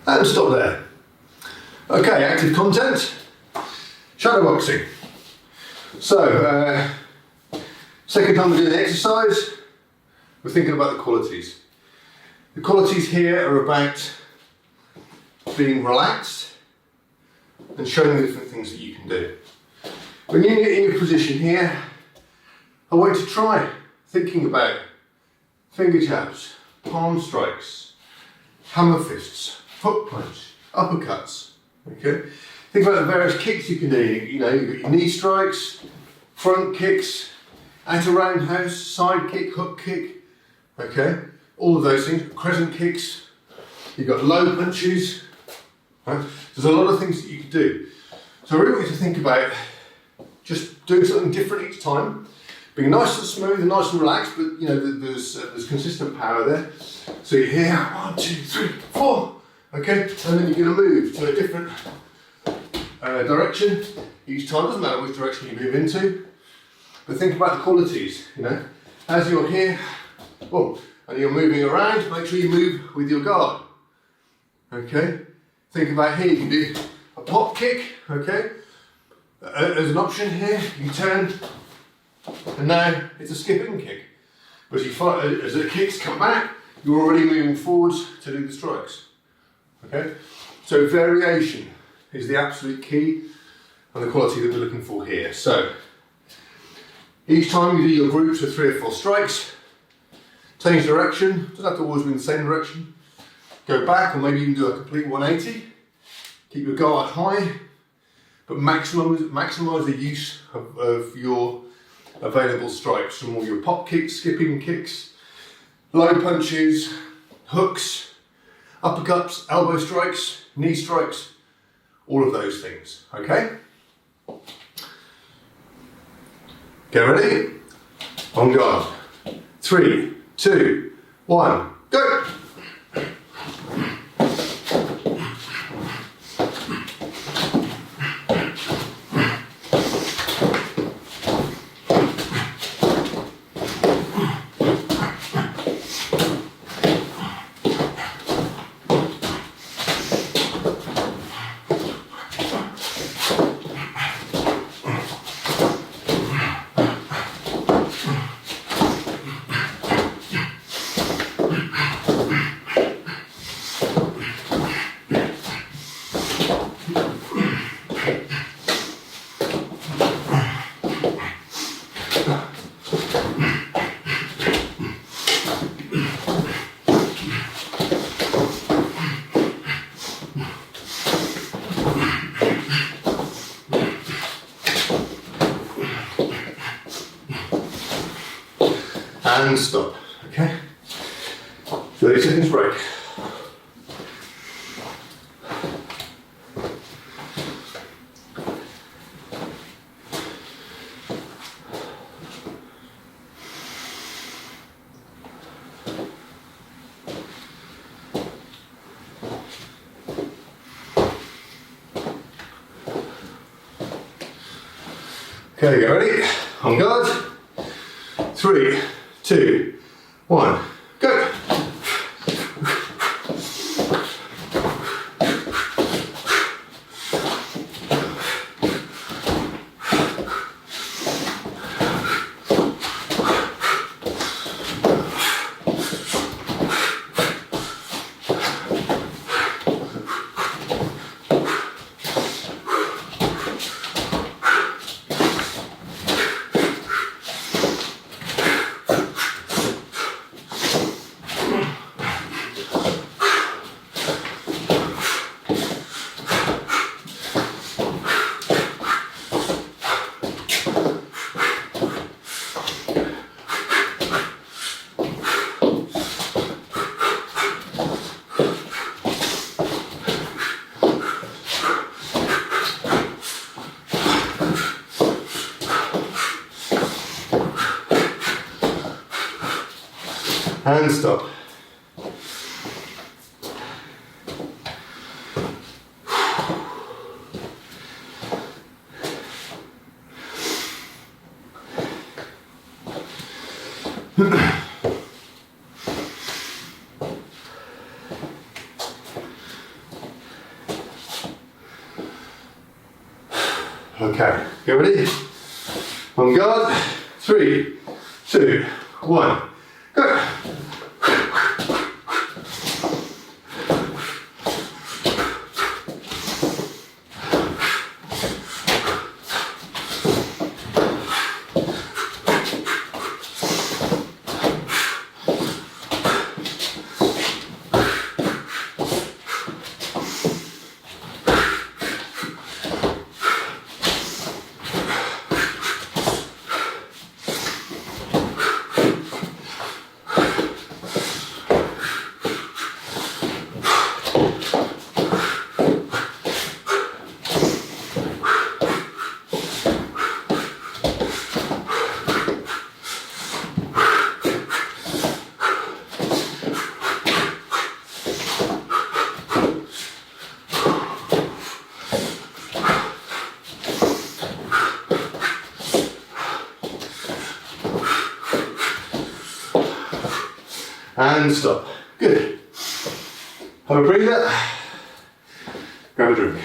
And stop there. Okay, active content, shadowboxing. So, second time we're doing the exercise, we're thinking about the qualities. The qualities here are about being relaxed and showing the different things that you can do. When you get in your position here, I want you to try thinking about finger jabs, palm strikes, hammer fists, foot punch, uppercuts. Okay? Think about the various kicks you can do. You know, you've got your knee strikes, front kicks, out a roundhouse, side kick, hook kick. Okay? All of those things. Crescent kicks. You've got low punches. Right? There's a lot of things that you can do. So I really want you to think about just doing something different each time. Being nice and smooth and nice and relaxed, but you know, there's consistent power there. So you're here, 1, 2, 3, 4. Okay, and then you're going to move to a different direction each time. Doesn't matter which direction you move into, but think about the qualities. You know, as you're here, and you're moving around, make sure you move with your guard. Okay, think about here. You can do a pop kick. Okay, as an option here, you turn, and now it's a skipping kick. But as the kicks come back, you're already moving forwards to do the strikes. Okay, so variation is the absolute key and the quality that we're looking for here. So each time you do your groups of 3 or 4 strikes, change direction. Doesn't have to always be in the same direction. Go back, or maybe even do a complete 180. Keep your guard high, but maximize the use of your available strikes from all your pop kicks, skipping kicks, low punches, hooks, uppercuts, elbow strikes, knee strikes, all of those things, okay? Get ready? On guard. 3, 2, 1, go! And stop, okay? 30 seconds break. Okay, get ready? On guard. 3, 2, 1, go! And stop. Okay, get ready? On guard, 3, 2, 1, go. And stop. Good. Have a breather. Grab a drink.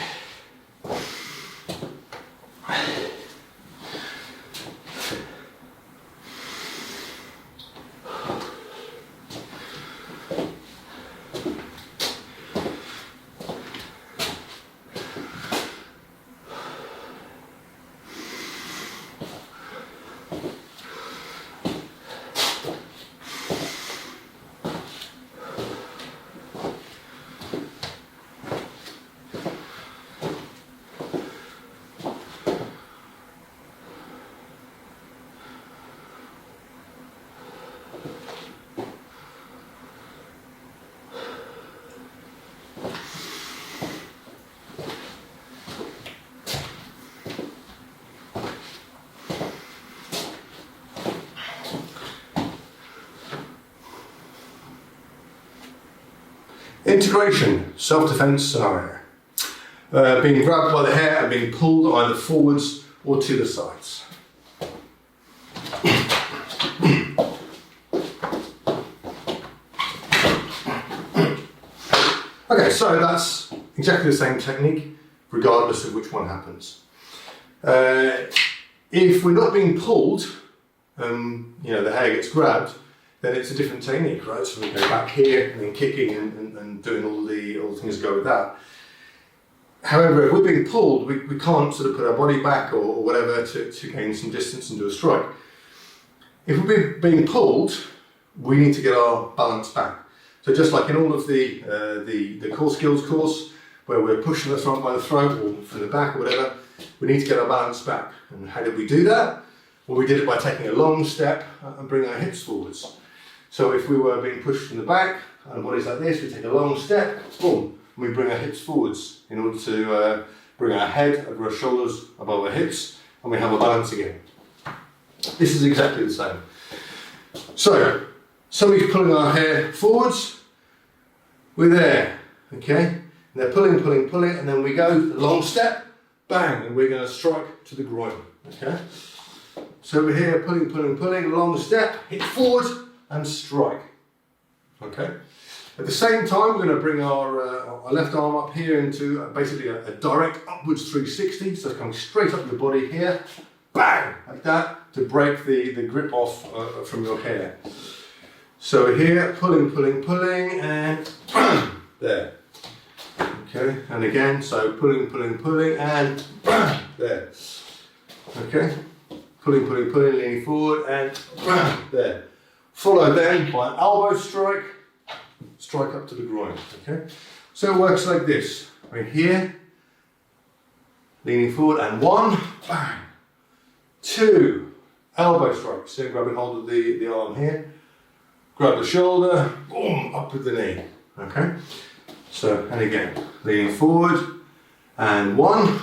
Integration, self-defense scenario. Being grabbed by the hair and being pulled either forwards or to the sides. Okay, so that's exactly the same technique, regardless of which one happens. If we're not being pulled, the hair gets grabbed, then it's a different technique, right? So we go back here and then kicking and doing all the things that go with that. However, if we're being pulled, we can't sort of put our body back or whatever to gain some distance and do a strike. If we're being pulled, we need to get our balance back. So just like in all of the core skills course, where we're pushing the front by the throat or from the back or whatever, we need to get our balance back. And how did we do that? Well, we did it by taking a long step and bringing our hips forwards. So if we were being pushed from the back, and the body's like this, we take a long step, boom, and we bring our hips forwards in order to bring our head over our shoulders, above our hips, and we have a balance again. This is exactly the same. So, somebody's pulling our hair forwards, we're there, okay? And they're pulling, pulling, pulling, and then we go, long step, bang, and we're going to strike to the groin, okay? So we're here, pulling, pulling, pulling, long step, hit forward, and strike, okay? At the same time, we're going to bring our left arm up here into basically a direct upwards 360, so it's coming straight up your body here, bang, like that, to break the grip off from your hair. So we're here, pulling, pulling, pulling, and bang, there. Okay, and again, so pulling, pulling, pulling, and bang, there. Okay, pulling, pulling, pulling, leaning forward, and bang, there. Followed then by an elbow strike, strike up to the groin, okay? So it works like this. We're here, leaning forward, and 1, bang. 2, elbow strike. So grabbing hold of the arm here, grab the shoulder, boom, up with the knee, okay? So, and again, leaning forward, and 1,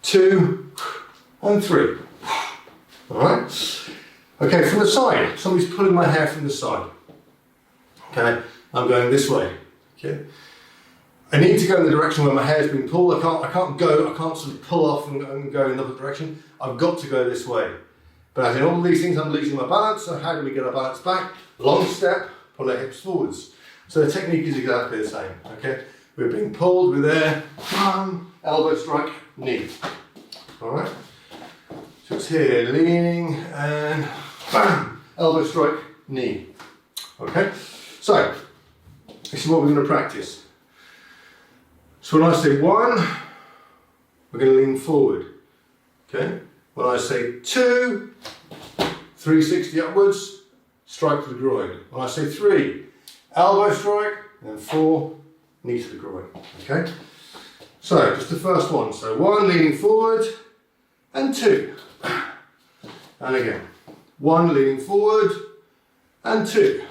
2, and 3. All right? Okay, from the side, somebody's pulling my hair from the side. Okay, I'm going this way. Okay, I need to go in the direction where my hair's being pulled. I can't sort of pull off and go in another direction. I've got to go this way. But as in all these things, I'm losing my balance. So how do we get our balance back? Long step, pull our hips forwards. So the technique is exactly the same. Okay, we're being pulled. We're there. Elbow strike, knee. Alright? So it's here, leaning and bam, elbow strike, knee. Okay? So, this is what we're going to practice. So when I say 1, we're going to lean forward. Okay? When I say 2, 360 upwards, strike to the groin. When I say 3, elbow strike, and then 4, knee to the groin. Okay? So, just the first one. So 1, leaning forward, and 2. And again. 1, leaning forward, and 2.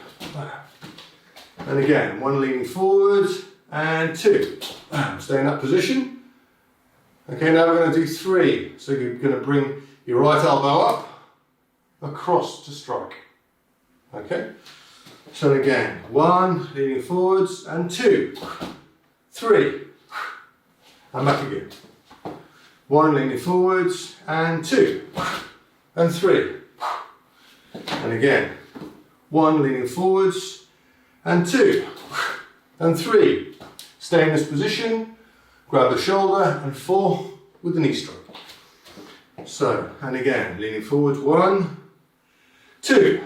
And again, 1 leaning forward, and 2. Stay in that position. Okay, now we're going to do 3. So you're going to bring your right elbow up, across to strike. Okay? So again, 1, leaning forwards, and 2. 3. And back again. 1, leaning forwards, and 2. And 3. And again, 1, leaning forwards, and 2. And 3. Stay in this position, grab the shoulder, and 4 with the knee strike. So, and again, leaning forwards, 1, 2,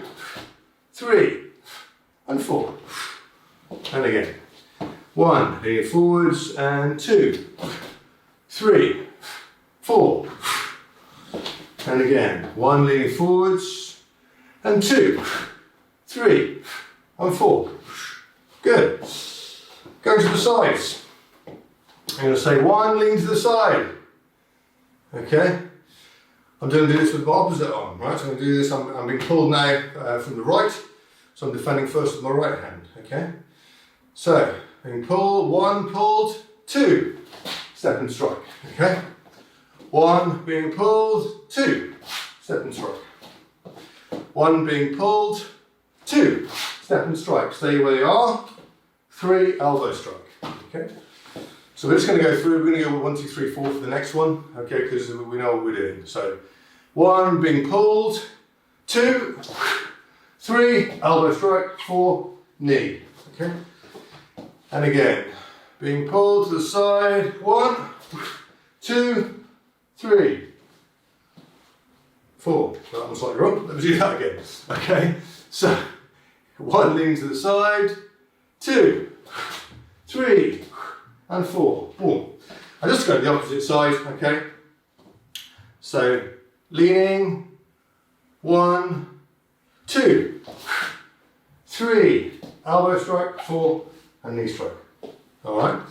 3, and 4. And again, 1, leaning forwards, and 2, 3, 4. And again, 1 leaning forwards, and 2, 3, and 4. Good. Going to the sides. I'm going to say 1, lean to the side. Okay? I'm going to do this with my opposite arm, right? So I'm going to do this, I'm being pulled now from the right, so I'm defending first with my right hand, okay? So, being pulled, 1, pulled, 2, step and strike, okay? 1 being pulled, 2, step and strike. 1 being pulled, 2, step and strike. Stay where you are, 3, elbow strike, okay? So we're just going to go through, we're going to go with 1, 2, 3, 4 for the next one, okay, because we know what we're doing. So 1 being pulled, 2, 3, elbow strike, 4, knee, okay? And again, being pulled to the side, 1, 2, 3, 4. So that was slightly wrong, let me do that again, okay? So 1 leaning to the side, 2, 3, and 4. Boom. I just go to the opposite side, okay? So, leaning, 1, 2, 3, elbow strike, 4, and knee strike. Alright?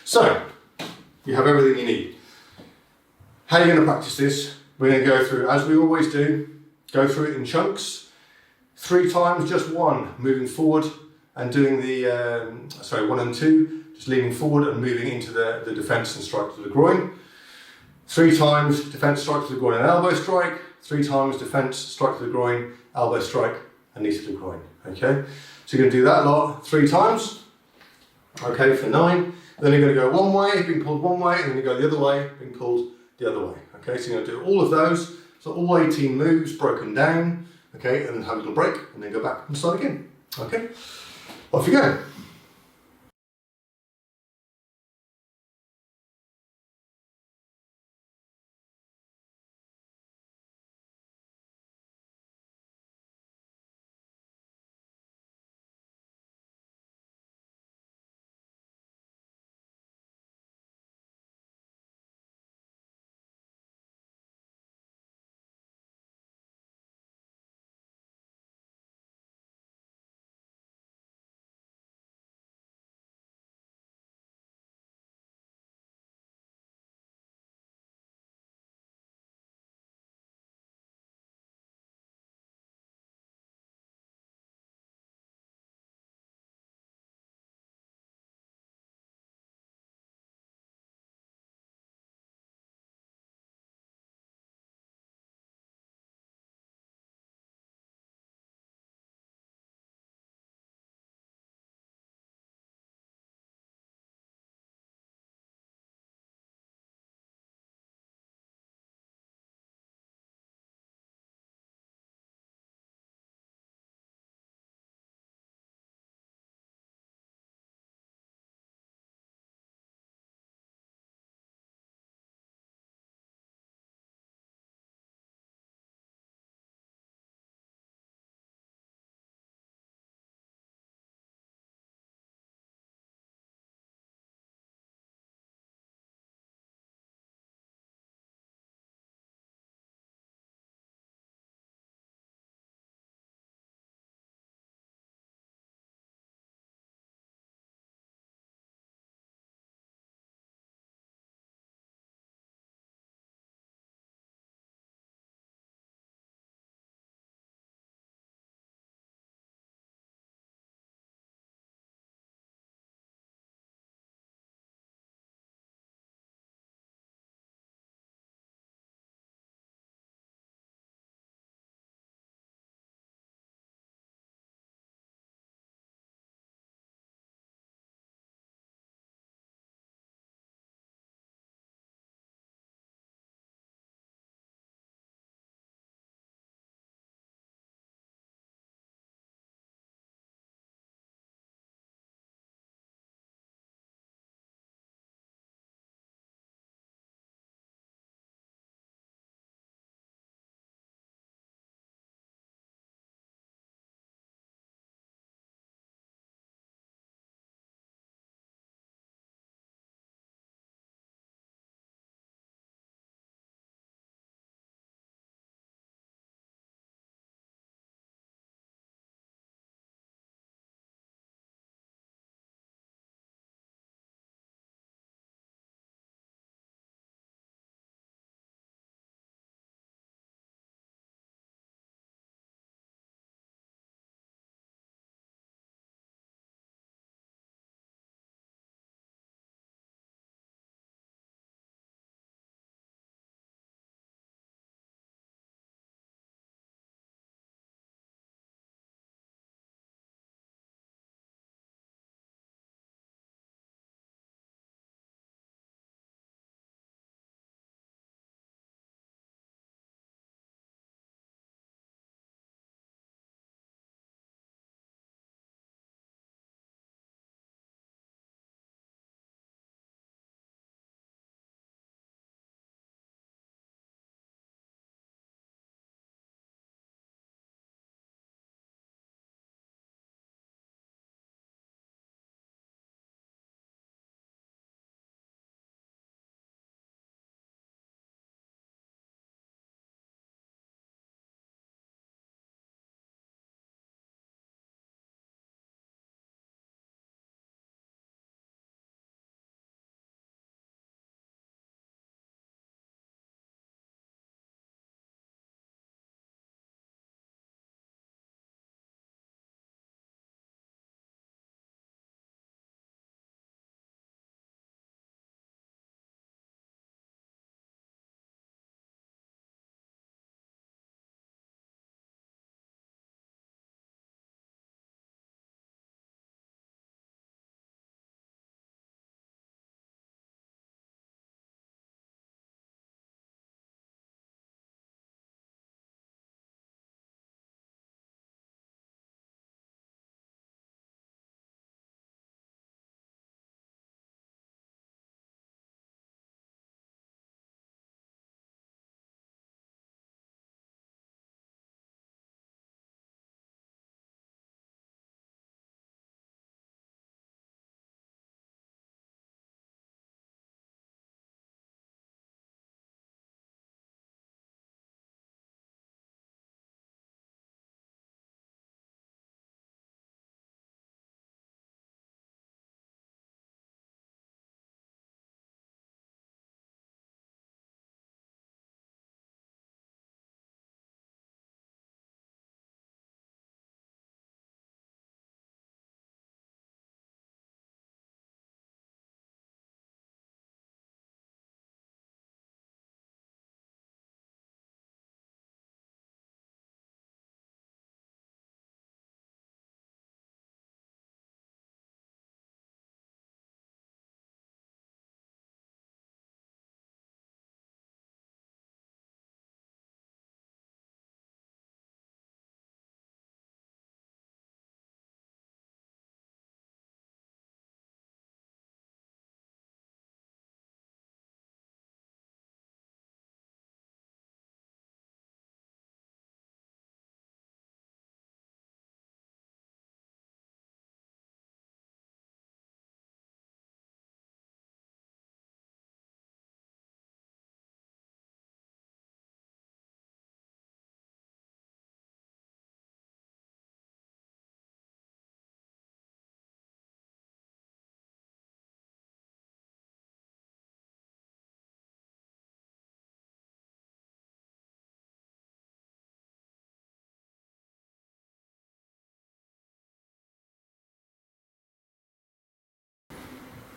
So, you have everything you need. How are you going to practice this? We're going to go through, as we always do, go through it in chunks. 3 times, just 1, moving forward and doing the, 1 and 2. Just leaning forward and moving into the defence and strike to the groin. 3 times defence, strike to the groin and elbow strike. 3 times defence, strike to the groin, elbow strike and knee to the groin. Okay, so you're going to do that lot 3 times. Okay, for 9. Then you're going to go one way, being pulled one way, and then you go the other way, being pulled the other way. Okay, so you're going to do all of those. So all 18 moves broken down. Okay, and then have a little break, and then go back and start again. Okay, off you go.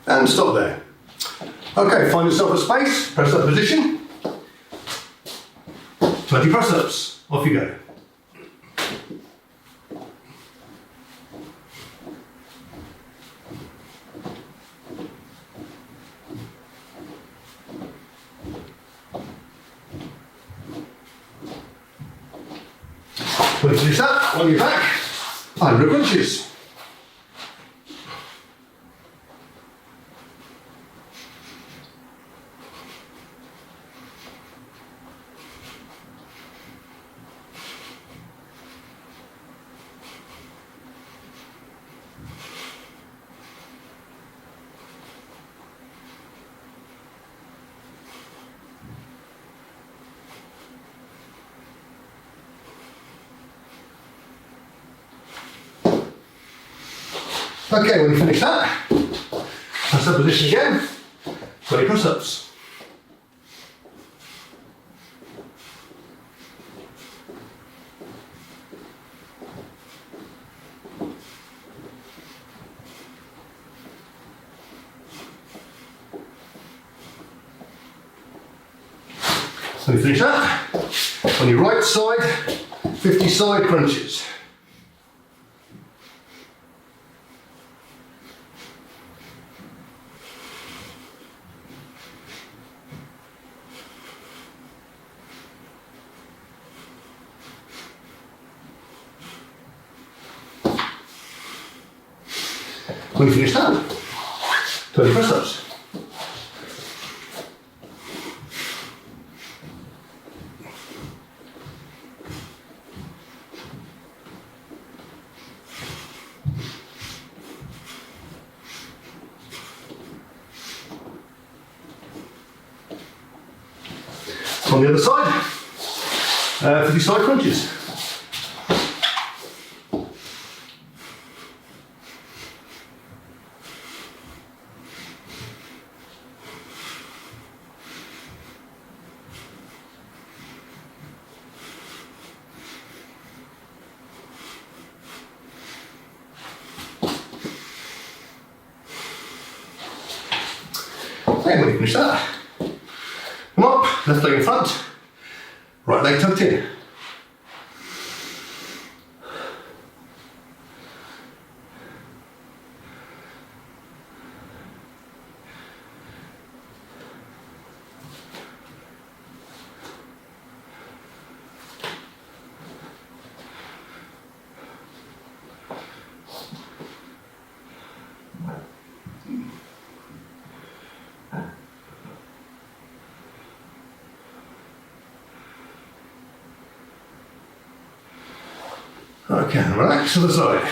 And stop there. Okay, find yourself a space, press up position. 20 press-ups, off you go. When you finish that, on your back, 100 crunches. Okay, when you finish that, press up position again, 20 press-ups. When you finish that, on your right side, 50 side crunches. When you finish that, 20 press-ups. On the other side, 50 side crunches. And when you finish that, come up, left leg in front, right leg tucked in. Okay, and relax to the side.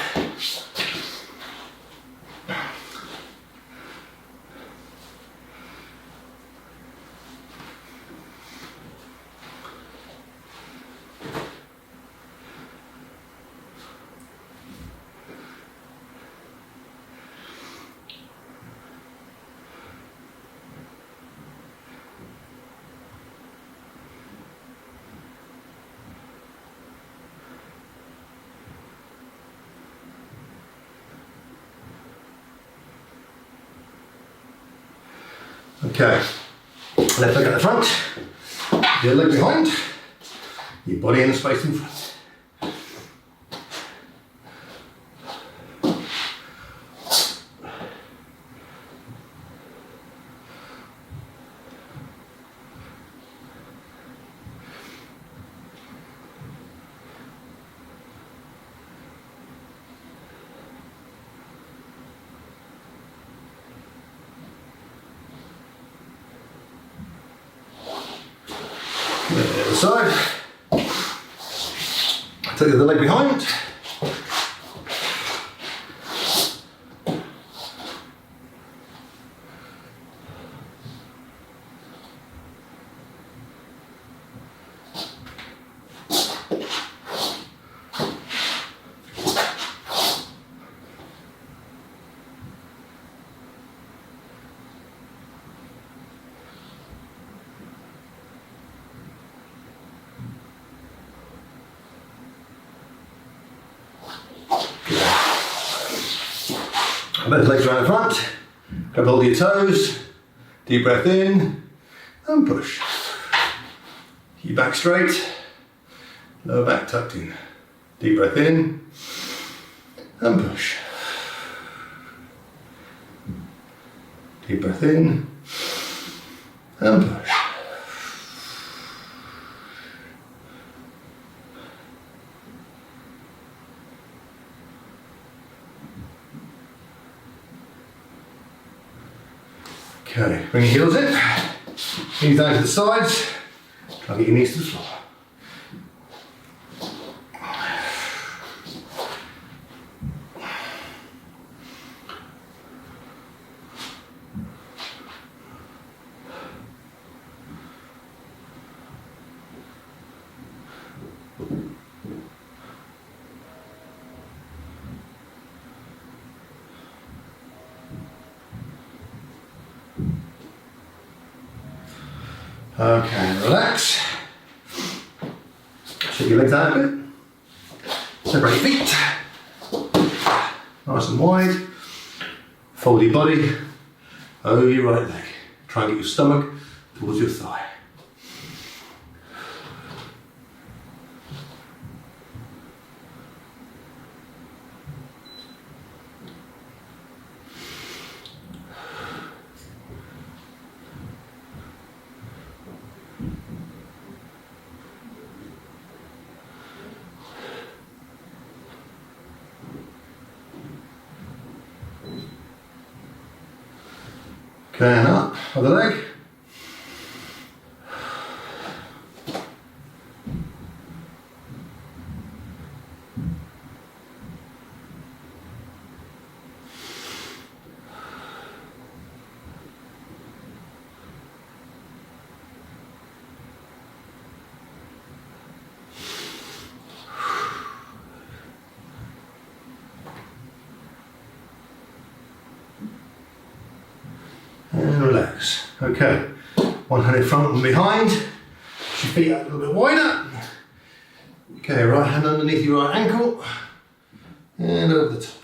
Okay, left leg at the front, your leg behind, your body in the space in front. The other side, take the other leg behind. Both legs around the front, Grab hold of your toes, deep breath in, and push. Keep your back straight, lower back tucked in. Deep breath in, and push. Deep breath in, and push. Okay, bring your heels in, knees down to the sides, try and get your knees to the floor. Okay, relax. Shake your legs out a bit. Separate your feet. Nice and wide. Fold your body over your right leg. Try and get your stomach towards your thigh. Okay, and up, other leg. And relax. Okay, one hand in front, one behind. Push your feet out a little bit wider. Okay, right hand underneath your right ankle. And over the top.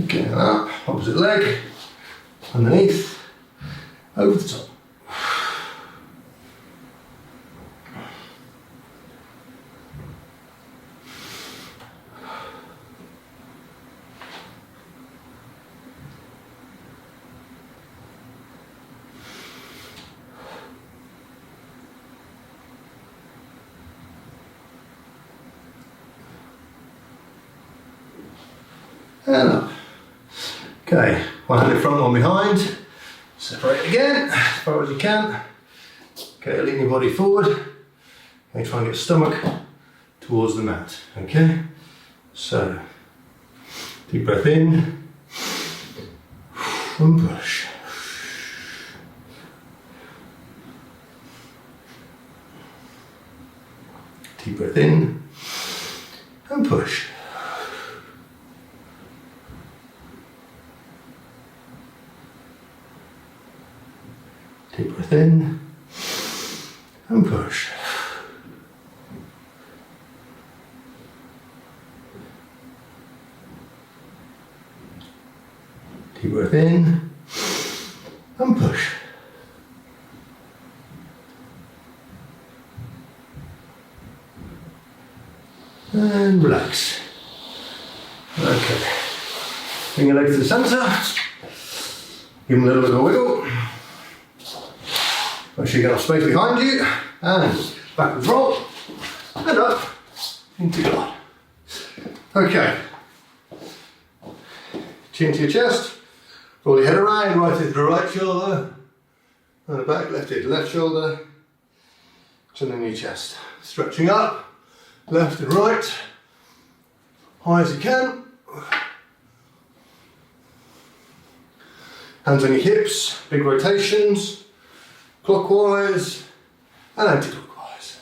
Okay, and up, opposite leg, underneath, over the top. And up. Okay, one hand in front, one behind. Separate again, as far as you can. Okay, lean your body forward. Okay, try and get stomach towards the mat. Okay, so deep breath in and push. Deep breath in and push. Deep breath in and push. Deep breath in and push. And relax. Okay. Bring your legs to the centre. Give them a little bit of a wiggle. Make sure you get enough space behind you, and backwards roll, and up, into God. Okay, chin to your chest, roll your head around, right hip to the right shoulder, and the back, left hip to left shoulder, chin in your chest. Stretching up, left and right, high as you can. Hands on your hips, big rotations. Clockwise and anti-clockwise.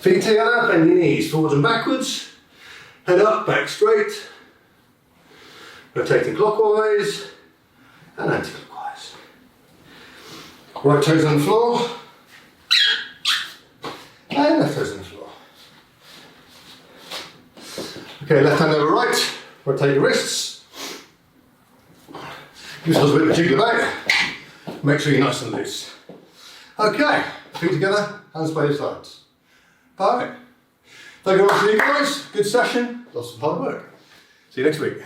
Feet together, bend your knees forwards and backwards. Head up, back straight. Rotating clockwise and anti-clockwise. Right toes on the floor. And left toes on the floor. Okay, left hand over right. Rotate your wrists. Give yourselves a bit of a jiggle about. Make sure you're nice and loose. Okay, feet together, hands by your sides. Perfect. Thank you very much for you guys. Good session. Lots of hard work. See you next week.